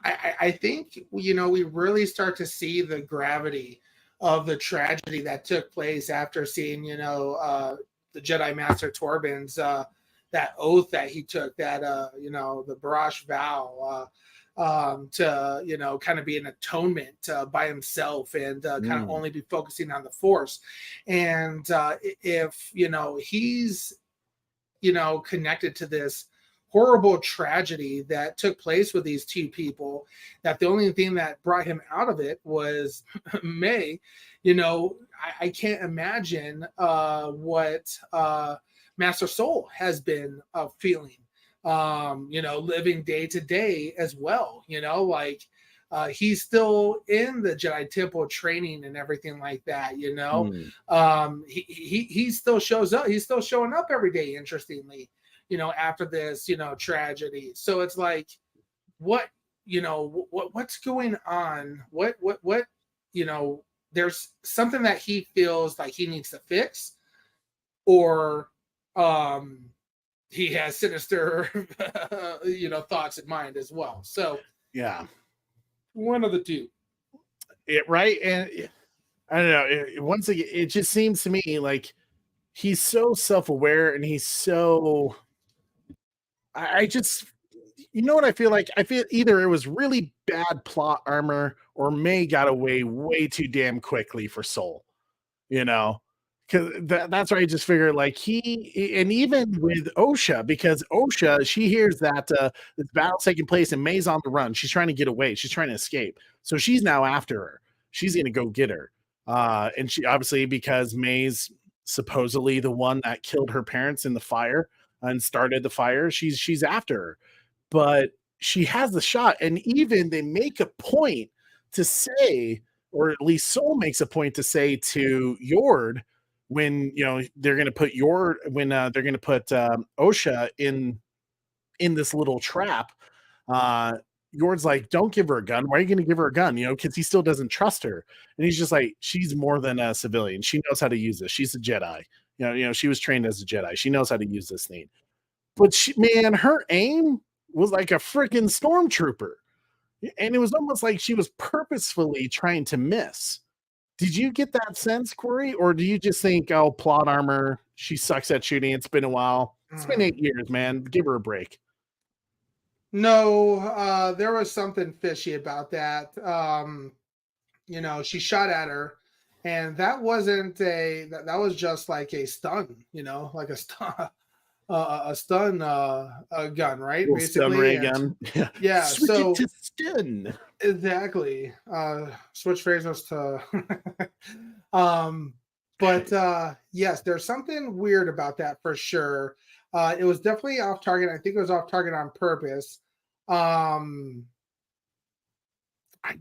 I think, you know, we really start to see the gravity of the tragedy that took place after seeing, you know, the Jedi Master Torbin's that oath that he took, that you know, the Barash vow to, you know, kind of be an atonement by himself, and kind of only be focusing on the Force. And if, you know, he's, you know, connected to this horrible tragedy that took place with these 2 people, that the only thing that brought him out of it was May, you know, I can't imagine what Master Soul has been feeling, you know, living day to day as well, you know, like he's still in the Jedi Temple training and everything like that, you know. He still shows up, he's still showing up every day, interestingly, you know, after this, you know, tragedy. So it's like, what, you know, what's going on? What, you know, there's something that he feels like he needs to fix, or he has sinister, you know, thoughts in mind as well. So Yeah, one of the two. right. And I don't know. Once again, it just seems to me like he's so self-aware, and he's so. I just, you know what I feel like? I feel either it was really bad plot armor, or May got away way too damn quickly for Soul, you know? Because that's why I just figured, like, and even with Osha, because Osha, she hears that this battle's taking place and May's on the run. She's trying to get away. She's trying to escape. So she's now after her. She's going to go get her. And she obviously, because May's supposedly the one that killed her parents in the fire and started the fire, she's after her. But she has the shot. And even they make a point to say, or at least Soul makes a point to say to Yord, when, you know, they're going to put they're going to put Osha in this little trap, Yord's like, don't give her a gun. Why are you going to give her a gun? You know, because he still doesn't trust her. And he's just like, she's more than a civilian. She knows how to use this. She's a Jedi. You know, she was trained as a Jedi. She knows how to use this thing. But man, her aim was like a freaking stormtrooper. And it was almost like she was purposefully trying to miss. Did you get that sense, Corey? Or do you just think, oh, plot armor, she sucks at shooting. It's been a while. It's been 8 years, man. Give her a break. No, there was something fishy about that. You know, she shot at her, and that wasn't that was just like a stun, you know, like a stun. A stun a gun, right? Basically, stun ray gun. Yeah. Switch so it to stun. Exactly. Switch phrases to but yes, there's something weird about that for sure. It was definitely off target. I think it was off target on purpose. I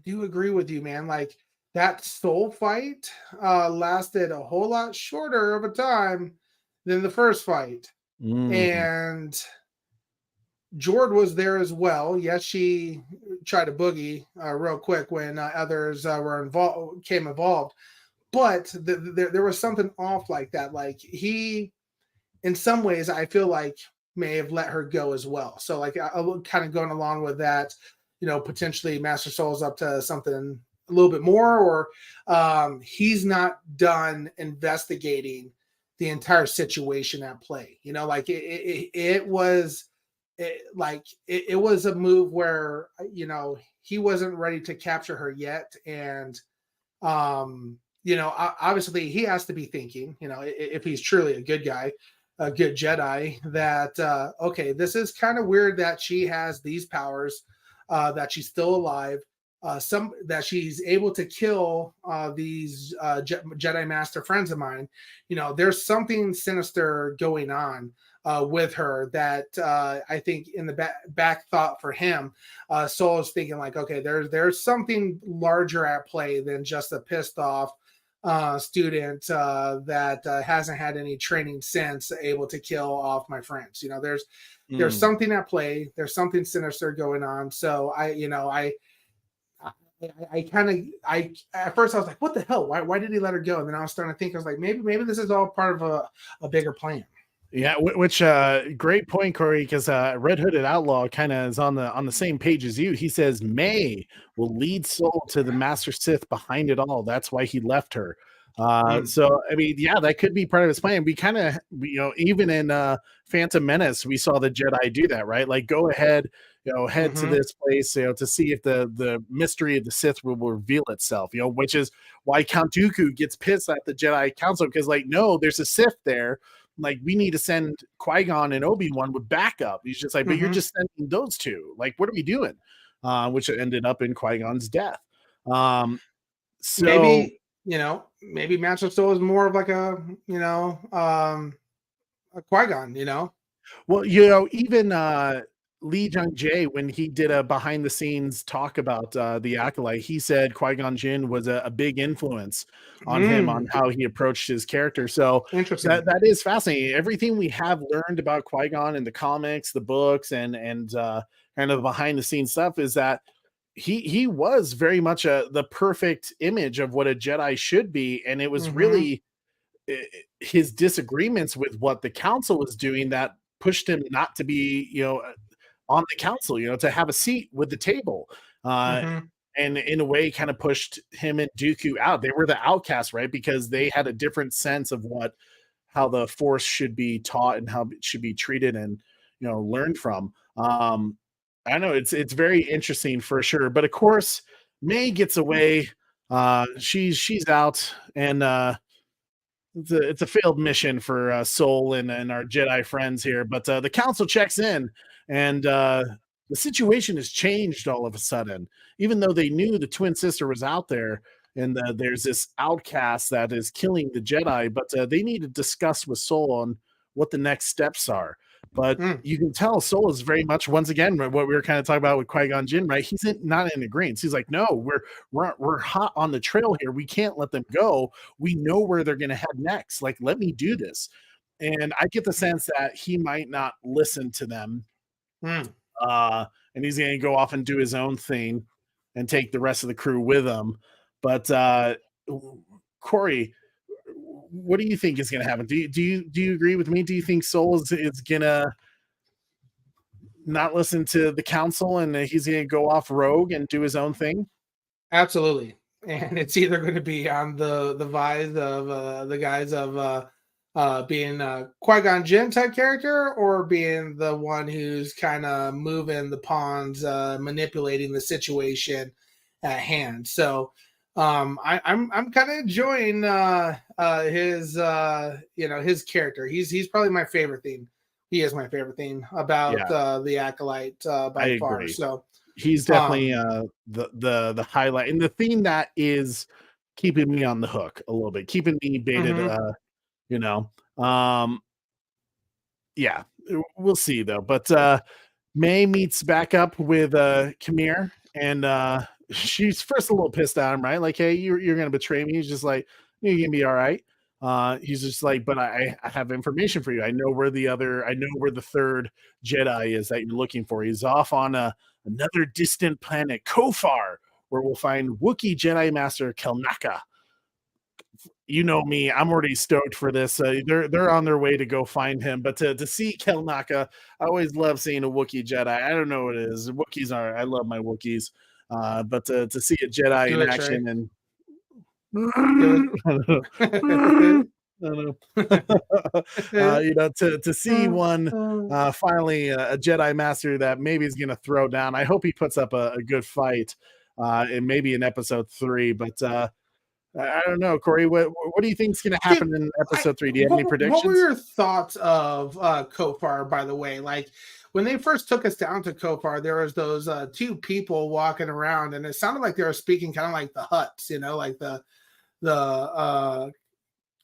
do agree with you, man. Like that Soul fight lasted a whole lot shorter of a time than the first fight. And Jord was there as well. Yes, she tried to boogie real quick when others came involved. But there was something off like that. Like he, in some ways, I feel like may have let her go as well. So like I kind of going along with that, you know, potentially Master Soul's up to something a little bit more, or he's not done investigating the entire situation at play. You know, like it was a move where, you know, he wasn't ready to capture her yet. And, you know, obviously he has to be thinking, you know, if he's truly a good guy, a good Jedi, that, okay, this is kind of weird that she has these powers, that she's still alive. some that she's able to kill these Jedi Master friends of mine. There's something sinister going on with her that I think in the back thought for him, Soul is thinking like, okay, there's something larger at play than just a pissed off student that hasn't had any training since, able to kill off my friends. There's something at play. There's something sinister going on. So I at first I was like, what the hell? Why did he let her go? And then I was starting to think, I was like, maybe this is all part of a bigger plan. Yeah, which great point, Corey, because Red Hooded Outlaw kind of is on the same page as you. He says May will lead Soul to the Master Sith behind it all. That's why he left her. So I mean, yeah, that could be part of his plan. We kind of, even in Phantom Menace, we saw the Jedi do that, right? Like, go ahead, head to this place, to see if the mystery of the Sith will reveal itself. Which is why Count Dooku gets pissed at the Jedi Council, because like, no, there's a Sith there. Like, we need to send Qui-Gon and Obi-Wan with backup. He's just like, but you're just sending those two. Like, what are we doing? Which ended up in Qui-Gon's death. So maybe Master Soul is more of like a Qui-Gon. Well, even Lee Jung Jae, when he did a behind the scenes talk about the Acolyte, he said Qui-Gon Jinn was a big influence on him, on how he approached his character. So interesting. That is fascinating. Everything we have learned about Qui-Gon in the comics, the books, and kind of behind the scenes stuff is that he was very much the perfect image of what a Jedi should be. And it was really his disagreements with what the council was doing that pushed him not to be, on the council, to have a seat with the table. And in a way kind of pushed him and Dooku out. They were the outcasts, right? Because they had a different sense of how the Force should be taught and how it should be treated and, learned from. I know it's very interesting for sure. But of course, May gets away. She's out, and it's a failed mission for Soul and our Jedi friends here. But the council checks in, and the situation has changed all of a sudden. Even though they knew the twin sister was out there, and there's this outcast that is killing the Jedi, but they need to discuss with Soul on what the next steps are. But you can tell Soul is very much, once again, what we were kind of talking about with Qui-Gon Jinn, right? He's not in agreement. He's like, no, we're hot on the trail here. We can't let them go. We know where they're going to head next. Like, let me do this. And I get the sense that he might not listen to them. And he's going to go off and do his own thing and take the rest of the crew with him. But Corey, what do you think is going to happen? Do you agree with me? Do you think Soul is going to not listen to the council and he's going to go off rogue and do his own thing? Absolutely. And it's either going to be on the vibes of the guys of being a Qui-Gon Jinn type character, or being the one who's kind of moving the pawns, manipulating the situation at hand. So I'm kind of enjoying his his character. He's probably my favorite thing. He is my favorite thing about the Acolyte by far. Agree. So he's definitely the highlight, and the thing that is keeping me on the hook a little bit, keeping me baited. Yeah, we'll see though. But May meets back up with Kamir, and she's first a little pissed at him, right? Like, hey, you're gonna betray me. He's just like, you're gonna be all right. He's just like, but I have information for you. I know where the third Jedi is that you're looking for. He's off on another distant planet, Kofar, where we'll find Wookiee Jedi Master Kelnaka. You know me, I'm already stoked for this. They're on their way to go find him, but to see Kelnaka, I always love seeing a Wookiee Jedi. I don't know what it is. Wookiees I love my Wookiees, but to see a Jedi in action and to see one finally a Jedi Master that maybe is going to throw down. I hope he puts up a good fight, and maybe in episode 3, but. I don't know, Corey. What do you think is going to happen in episode 3? Do you have any predictions? What were your thoughts of Kofar, by the way? Like, when they first took us down to Kofar, there was those two people walking around, and it sounded like they were speaking kind of like the Hutts, like the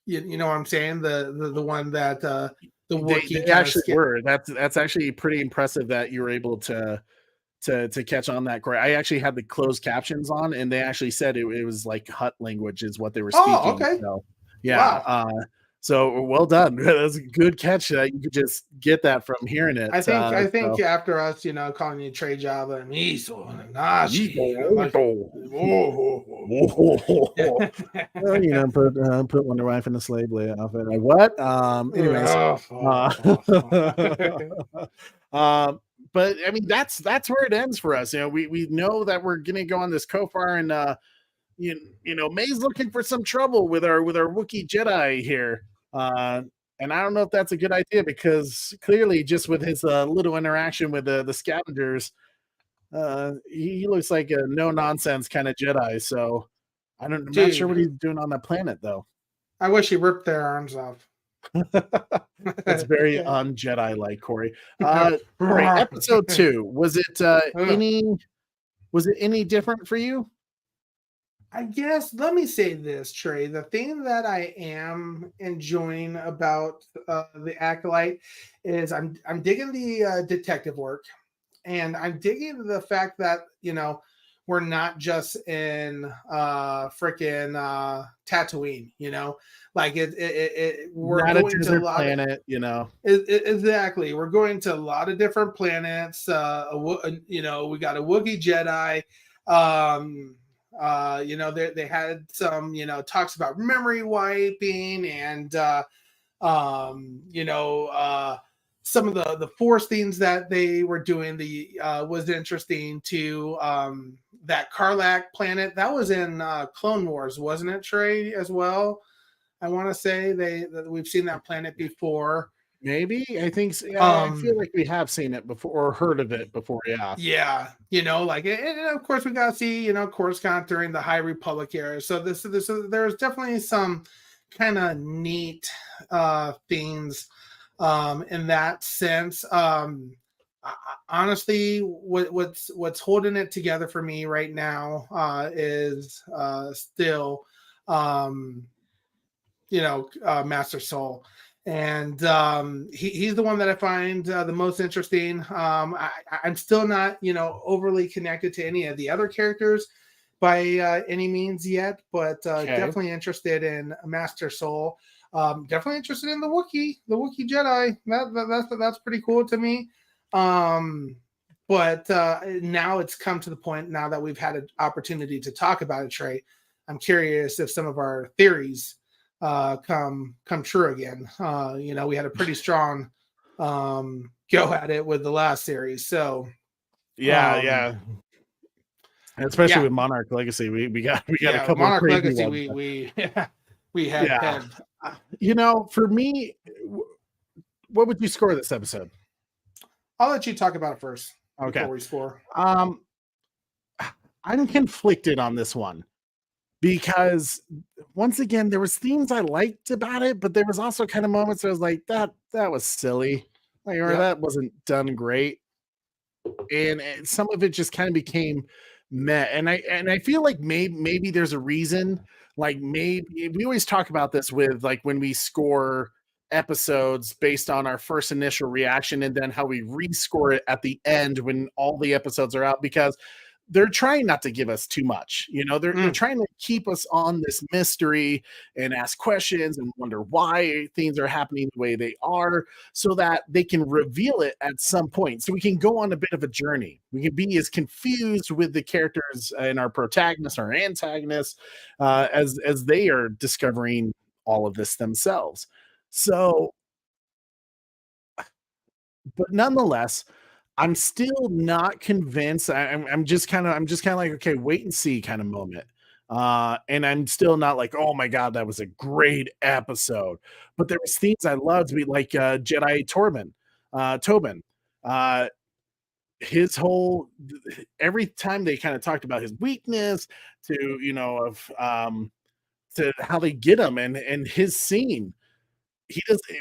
you know what I'm saying? The one that the Wookiee they actually were. That's actually pretty impressive that you were able to catch on that, Corey. I actually had the closed captions on, and they actually said it was like Hutt language is what they were speaking. Oh, okay. So, yeah. Wow. So well done. That's a good catch. You could just get that from hearing it. I think after us, calling you Trey Java and Miso and Nashi, put Wonder Wife in the slave lay outfit. Like what? Anyways. But I mean, that's where it ends for us. We know that we're gonna go on this Kofar, and May's looking for some trouble with our Wookiee Jedi here. And I don't know if that's a good idea, because clearly, just with his little interaction with the scavengers, he looks like a no nonsense kind of Jedi. So I'm not sure what he's doing on that planet, though. I wish he ripped their arms off. That's very un-Jedi like, Corey. Corey, episode 2, was it any different for you? I guess, let me say this, Trey. The thing that I am enjoying about the Acolyte is I'm digging the detective work, and I'm digging the fact that we're not just in freaking Tatooine, like we're not going a to a lot planet, exactly. We're going to a lot of different planets. We got a Wookiee Jedi. They had some, talks about memory wiping, and some of the Force things that they were doing. Was interesting too. That Karlak planet that was in Clone Wars, wasn't it, Trey? As well, I want to say that we've seen that planet before. Maybe, I think so. Yeah, I feel like we have seen it before or heard of it before. Yeah, and of course we got to see Coruscant during the High Republic era. So there's definitely some kind of neat things in that sense. Honestly, what's holding it together for me right now is still Master Soul. And he's the one that I find the most interesting. I'm still not, overly connected to any of the other characters by any means yet, but definitely interested in Master Soul. Definitely interested in the Wookiee Jedi. That's pretty cool to me. But now it's come to the point now that we've had an opportunity to talk about it, Trey. I'm curious if some of our theories come true again. We had a pretty strong go at it with the last series. So yeah. Especially with Monarch Legacy, we got a couple Monarch of crazy Legacy. Ones. We had. For me, what would you score this episode? I'll let you talk about it first. Okay. Before we score. I'm conflicted on this one, because once again, there was things I liked about it, but there was also kind of moments where I was like, that was silly, or that wasn't done great, and some of it just kind of became meh. And I feel like maybe there's a reason. Like, maybe we always talk about this with, like, when we score episodes based on our first initial reaction, and then how we rescore it at the end when all the episodes are out, because they're trying not to give us too much. They're trying to keep us on this mystery and ask questions and wonder why things are happening the way they are, so that they can reveal it at some point. So we can go on a bit of a journey. We can be as confused with the characters and our protagonists, our antagonists, as they are discovering all of this themselves. So, but nonetheless, I'm still not convinced. I'm just kind of like, okay, wait and see kind of moment. And I'm still not like, oh my God, that was a great episode. But there was things I loved, like Jedi Tobin. His whole, every time they kind of talked about his weakness to how they get him and his scene.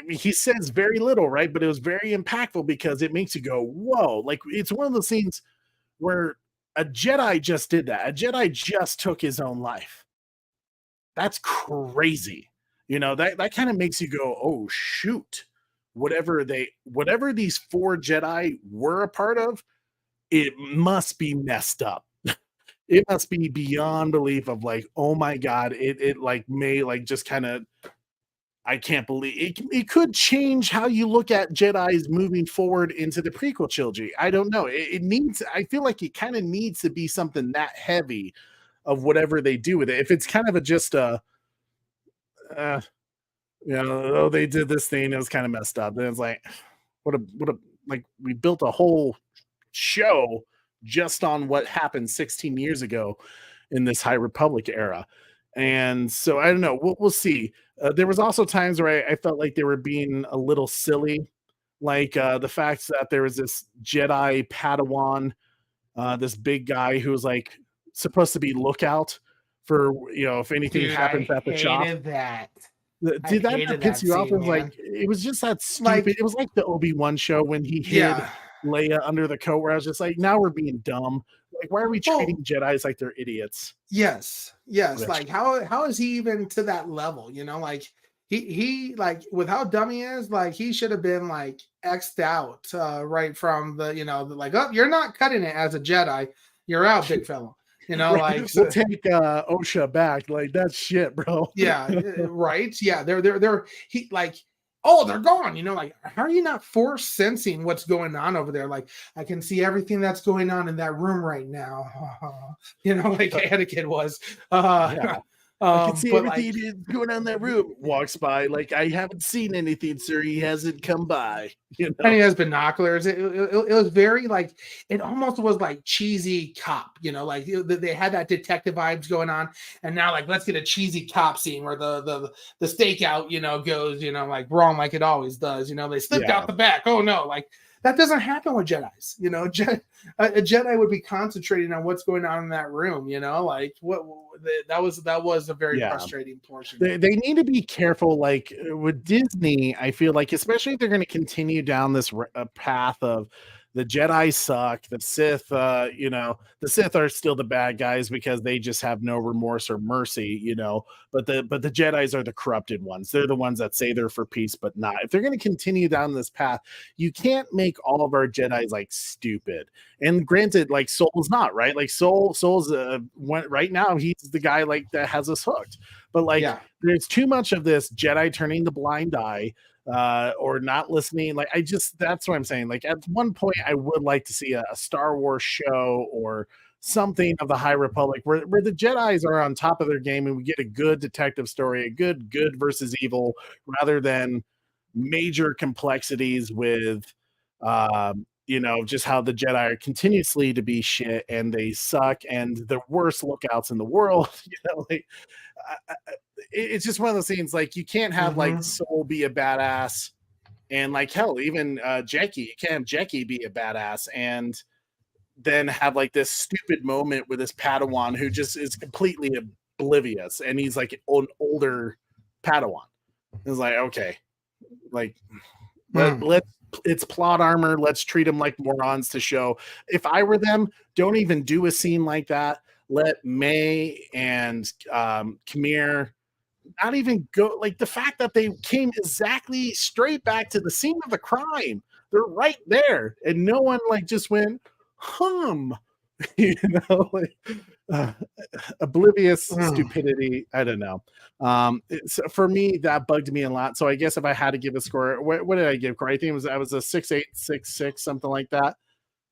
He says very little, right? But it was very impactful because it makes you go, whoa. Like it's one of those scenes where a Jedi just did that. A Jedi just took his own life. That's crazy. That kind of makes you go, oh shoot. Whatever these 4 Jedi were a part of, it must be messed up. It must be beyond belief of like, oh my God, it like may like just kind of, I can't believe it could change how you look at Jedis moving forward into the prequel trilogy. I don't know. I feel like it kind of needs to be something that heavy of whatever they do with it. If it's kind of just a, oh, they did this thing, it was kind of messed up. Then it's like, like we built a whole show just on what happened 16 years ago in this High Republic era. And so I don't know. We'll see. There was also times where I felt like they were being a little silly, like the fact that there was this Jedi Padawan, this big guy who was like supposed to be lookout for if anything happens at the shop. That. Did that not piss you off? It was like it was just that stupid. It was like the Obi-Wan show when he hid Leia under the coat, where I was just like, now we're being dumb. Like, why are we treating Jedis like they're idiots? Yes. Rich. Like, how is he even to that level? Like he like with how dumb he is, like he should have been like X'd out right from the like, oh, you're not cutting it as a Jedi. You're out, big fellow. Right. Like we'll take OSHA back. Like that's shit, bro. Yeah, right. Yeah, they're he like. Oh, they're gone. Like, how are you not force sensing what's going on over there? Like, I can see everything that's going on in that room right now. Like Anakin was. Yeah. I can see everything going on in that room. Walks by, like, I haven't seen anything, sir. He hasn't come by. And he has binoculars. It was very like, it almost was like cheesy cop. Like they had that detective vibes going on, and now like let's get a cheesy cop scene where the stakeout goes like wrong like it always does. They slipped out the back. Oh no, like. That doesn't happen with Jedis. A Jedi would be concentrating on what's going on in that room. Like that was a very frustrating portion. They need to be careful. Like with Disney, I feel like, especially if they're going to continue down this path of the Jedi suck, the Sith, the Sith are still the bad guys because they just have no remorse or mercy, but the Jedis are the corrupted ones. They're the ones that say they're for peace, but not. If they're going to continue down this path, you can't make all of our Jedis like stupid. And granted, like Soul's not, right? Like Soul's right now, he's the guy like that has us hooked. But like there's too much of this Jedi turning the blind eye, or not listening. Like that's what I'm saying. Like at one point I would like to see a Star Wars show or something of the High Republic where the Jedis are on top of their game and we get a good detective story, a good versus evil, rather than major complexities with just how the Jedi are continuously to be shit and they suck and the worst lookouts in the world. It's just one of those things. Like you can't have like Soul be a badass, and like hell, even Jackie, you can't have Jackie be a badass and then have like this stupid moment with this Padawan who just is completely oblivious, and he's like an older Padawan. It's like, okay, like let's it's plot armor. Let's treat them like morons to show. If I were them, don't even do a scene like that. Let May and Kamir not even go. Like the fact that they came exactly straight back to the scene of the crime. They're right there. And no one like just went, oblivious stupidity. I don't know. For me, that bugged me a lot. So I guess if I had to give a score, what did I give, Corey? I think I was a 6.8, 6.6, something like that.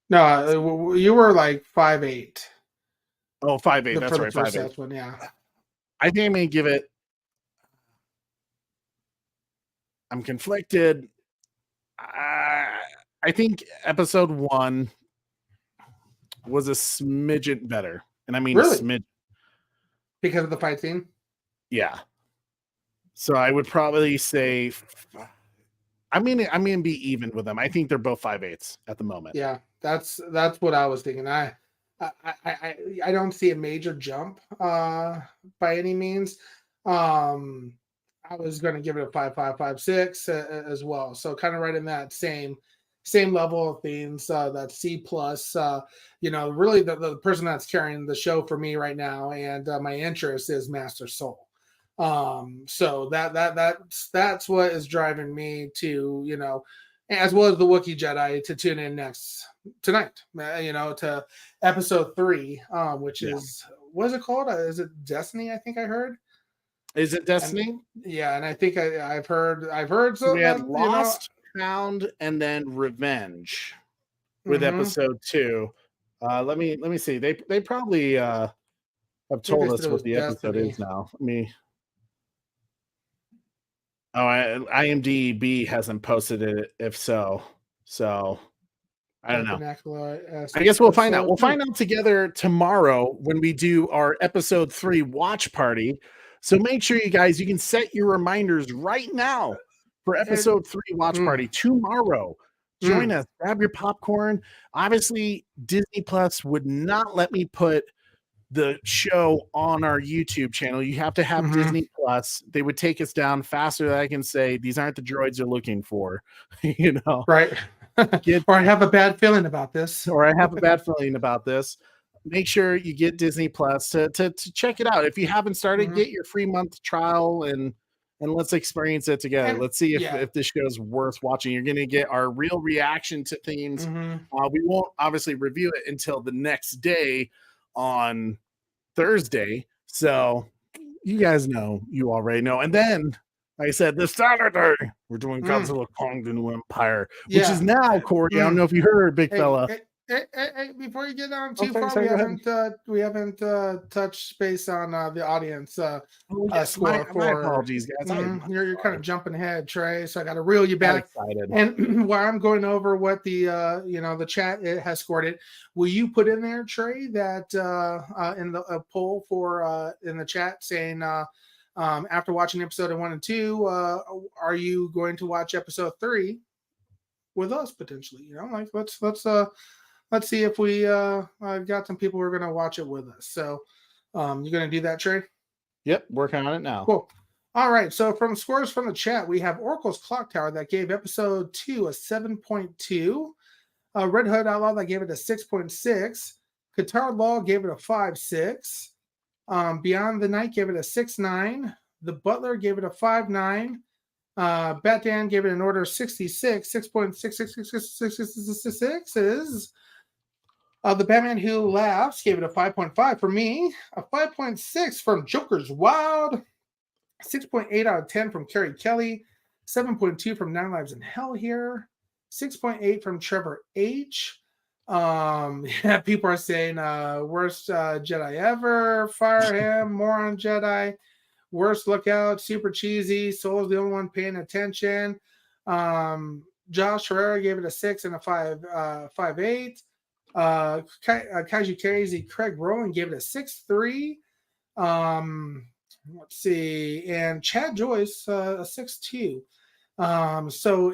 No, you were like 5.8. Oh, 5.8. That's right. 5.8. One, yeah. I think I'm going to give it. I'm conflicted. I think episode 1 was a smidgen better. And I mean, really? A smidgen. Because of the fight scene? Yeah. So I would probably say, I'm going to be even with them. I think they're both 5.8s at the moment. Yeah, that's what I was thinking. I don't see a major jump by any means. I was going to give it a 5.556 as well. So kind of right in that same level of themes. That C plus. Really the person that's carrying the show for me right now, and my interest is Master Soul. So that's what is driving me to as well as the Wookiee Jedi to tune in tonight. To episode 3, which is what is it called? Is it Destiny? I think I heard. Is it Destiny? And I think I've heard so we had Lost, Found, and then Revenge with episode 2. Let me see. They probably have told us what the episode is now. IMDb hasn't posted it. If so, I don't know. I guess we'll find out. We'll find out together tomorrow when we do our episode 3 watch party. So make sure you can set your reminders right now for episode 3 watch party tomorrow. Join us, grab your popcorn. Obviously, Disney Plus would not let me put the show on our YouTube channel. You have to have Disney Plus. They would take us down faster than I can say, these aren't the droids you're looking for. Right. Or I have a bad feeling about this. Make sure you get Disney Plus to check it out. If you haven't started, get your free month trial and let's experience it together. Let's see if this show is worth watching. You're going to get our real reaction to themes. We won't obviously review it until the next day on Thursday. So you guys know, you already know. And then like I said, this Saturday, we're doing Godzilla Kong the New Empire, which is now, Corey. I don't know if you heard, big fella. Hey, before you get on too far, we haven't touched base on the audience score. My apologies, guys. You're kind of jumping ahead, Trey. So I got to reel you back. And while I'm going over what the the chat has scored it, will you put in there, Trey, that in the poll for in the chat saying after watching episode 1 and 2, are you going to watch episode 3 with us potentially? Let's see if we got some people who are going to watch it with us. So you're going to do that, Trey? Yep, working on it now. Cool. All right. So from scores from the chat, we have Oracle's Clock Tower that gave episode 2 a 7.2. Red Hood Outlaw that gave it a 6.6. Qatar Law gave it a 5.6. Beyond the Night gave it a 6.9. The Butler gave it a 5.9. Batdan gave it an order of 66. 6.6666 is the Batman Who Laughs gave it a 5.5 for me, a 5.6 from Joker's Wild, 6.8 out of 10 from Carrie Kelly, 7.2 from Nine Lives in Hell here, 6.8 from Trevor H. People are saying worst Jedi ever, fire him, moron Jedi, worst lookout, super cheesy, Soul's the only one paying attention. Josh Herrera gave it a 6 and a 5.8. Kaiju Crazy Craig Rowland gave it a 6.3. Let's see, and Chad Joyce a 6.2. So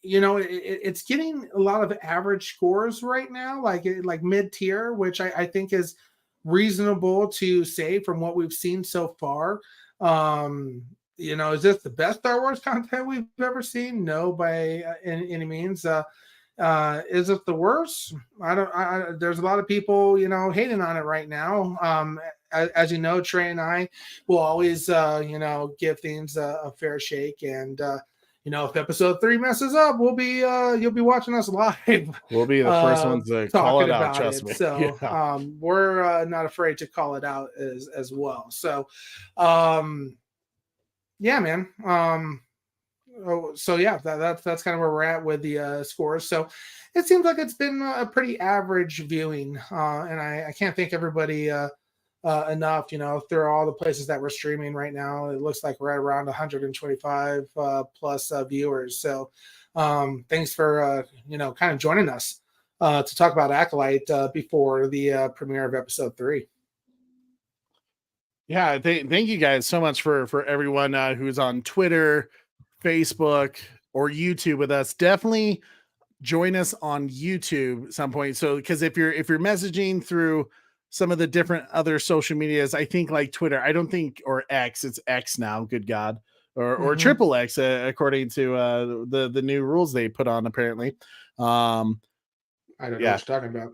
it's getting a lot of average scores right now, like mid tier, which I think is reasonable to say from what we've seen so far. Is this the best Star Wars content we've ever seen? No, by any means. Is it the worst? There's a lot of people, hating on it right now. As you know, Trey and I will always, give things a fair shake. And, if episode 3 messes up, you'll be watching us live. We'll be the first ones to call it out. Trust me. So, we're not afraid to call it out as well. So, yeah, man. So yeah, that's kind of where we're at with the scores. So it seems like it's been a pretty average viewing, and I can't thank everybody enough. Through all the places that we're streaming right now, it looks like we're at around 125 plus viewers. So thanks for kind of joining us to talk about Acolyte before the premiere of episode 3. Yeah, thank you guys so much for everyone who's on Twitter, Facebook, or YouTube with us. Definitely join us on YouTube at some point. So because if you're messaging through some of the different other social medias. I think like Twitter. I don't think, or X. It's X now. Good God. Or triple X, according to the new rules they put on. Apparently, I don't know what you're talking about.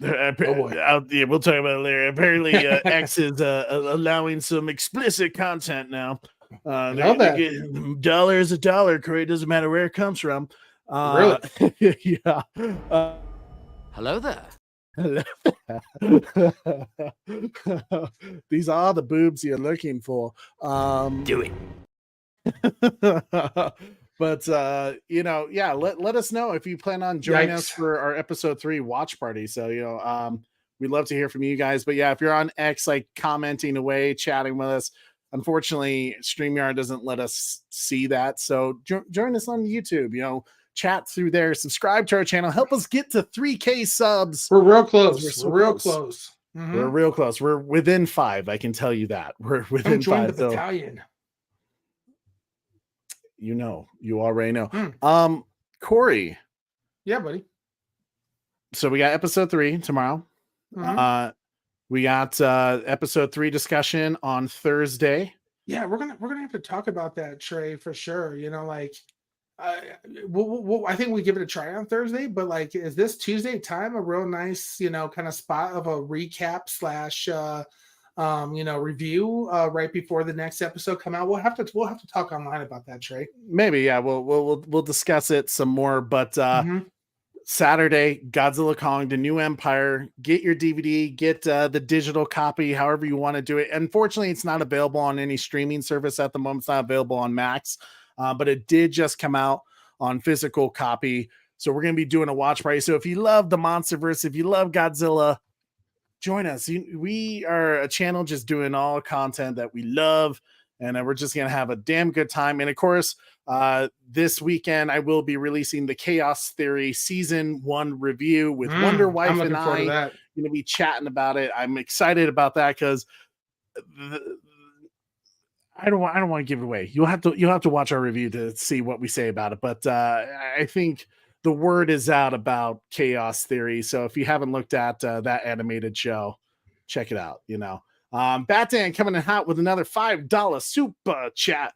Oh boy. Yeah, we'll talk about it later. Apparently, X is allowing some explicit content now. Dollar is a dollar, Corey. Doesn't matter where it comes from. Really? Yeah. Hello there. These are the boobs you're looking for. Do it. But yeah, let us know if you plan on joining us for our episode 3 watch party. So we'd love to hear from you guys. But yeah, if you're on X, like commenting away, chatting with us, unfortunately StreamYard doesn't let us see that. So join us on YouTube, chat through there, subscribe to our channel, help us get to 3K subs. We're real close. We're real close. Mm-hmm. We're real close. We're within 5. I can tell you that. We're within 5. Join the battalion. You already know. Corey. Yeah, buddy. So we got episode 3 tomorrow. Mm-hmm. We got episode 3 discussion on Thursday. Yeah, we're gonna have to talk about that, Trey, for sure. I think we give it a try on Thursday, but like, is this Tuesday time a real nice, kind of spot of a recap / review right before the next episode come out? We'll have to talk online about that, Trey. Maybe, yeah. We'll discuss it some more. But Saturday, Godzilla Kong, the New Empire. Get your DVD, get the digital copy, however you want to do it. Unfortunately, it's not available on any streaming service at the moment. It's not available on Max, but it did just come out on physical copy. So we're going to be doing a watch party. So if you love the MonsterVerse, if you love Godzilla, join us. We are a channel just doing all content that we love, and we're just going to have a damn good time. And of course, this weekend, I will be releasing the Chaos Theory Season 1 review with Wonder Wife, and I'm going to be chatting about it. I'm excited about that because I don't want to give it away. You'll have to watch our review to see what we say about it. But I think the word is out about Chaos Theory. So if you haven't looked at that animated show, check it out. Batman coming in hot with another $5 super chat,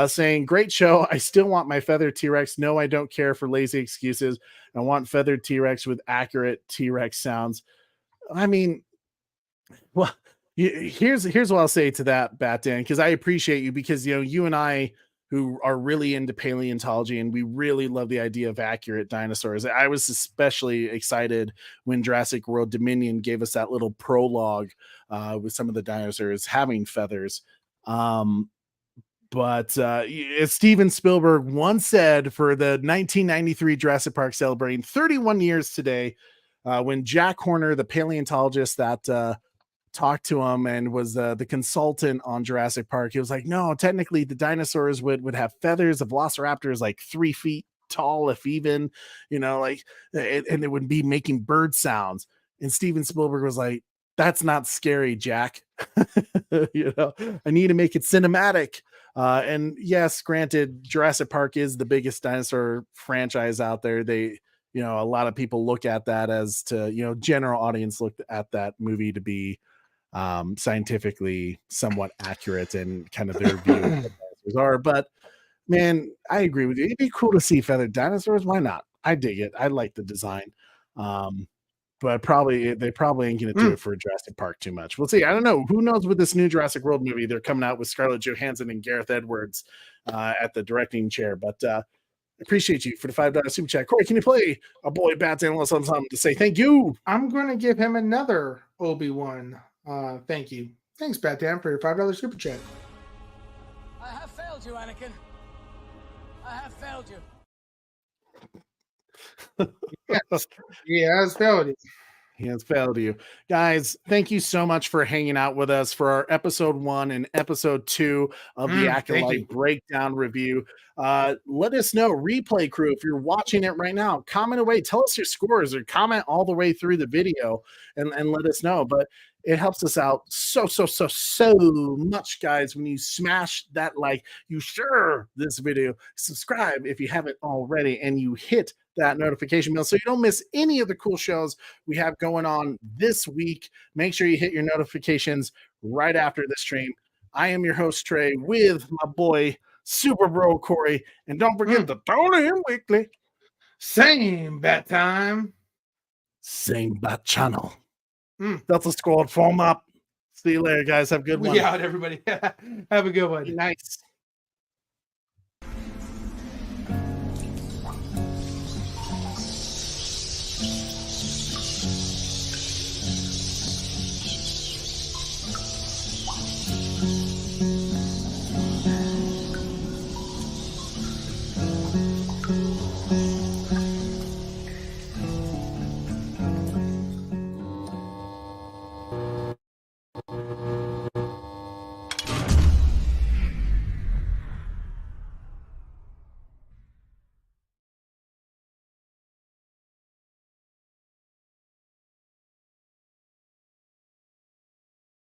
saying, great show. I still want my feathered T-Rex. No, I don't care for lazy excuses. I want feathered T-Rex with accurate T-Rex sounds. I mean, well, here's what I'll say to that, Batman, because I appreciate you, because you and I, who are really into paleontology, and we really love the idea of accurate dinosaurs. I was especially excited when Jurassic World Dominion gave us that little prologue with some of the dinosaurs having feathers. But Steven Spielberg once said, for the 1993 Jurassic Park celebrating 31 years today, when Jack Horner, the paleontologist that talked to him and was the consultant on Jurassic Park, he was like, no, technically the dinosaurs would have feathers. The velociraptor is like 3 feet tall, if even, and it would be making bird sounds. And Steven Spielberg was like, that's not scary, Jack. I need to make it cinematic. And yes, granted, Jurassic Park is the biggest dinosaur franchise out there. They, a lot of people look at that as to, general audience look at that movie to be scientifically somewhat accurate and kind of their view of what dinosaurs are. But man, I agree with you. It'd be cool to see feathered dinosaurs. Why not? I dig it. I like the design. But they probably ain't gonna do it for Jurassic Park too much. We'll see. I don't know. Who knows with this new Jurassic World movie they're coming out with Scarlett Johansson and Gareth Edwards at the directing chair. But appreciate you for the $5 super chat. Corey, can you play a boy Batman something to say thank you? I'm gonna give him another Obi-Wan. Thank you. Thanks, Batman, for your $5 super chat. I have failed you, Anakin. I have failed you. Yes, he has failed you. He has failed you. Guys, thank you so much for hanging out with us for our episode 1 and episode 2 of the Acolyte breakdown review. Let us know, replay crew, if you're watching it right now, comment away, tell us your scores, or comment all the way through the video and let us know. But It helps us out so much, guys. When you smash that like, you share this video, subscribe if you haven't already, and you hit that notification bell so you don't miss any of the cool shows we have going on this week. Make sure you hit your notifications right after the stream. I am your host, Trey, with my boy, Super Bro Corey, and don't forget to tune in weekly. Same bat time. Same bat channel. Delta Squad, form up. See you later, guys. Have a good one. We out, everybody. Have a good one. Nice.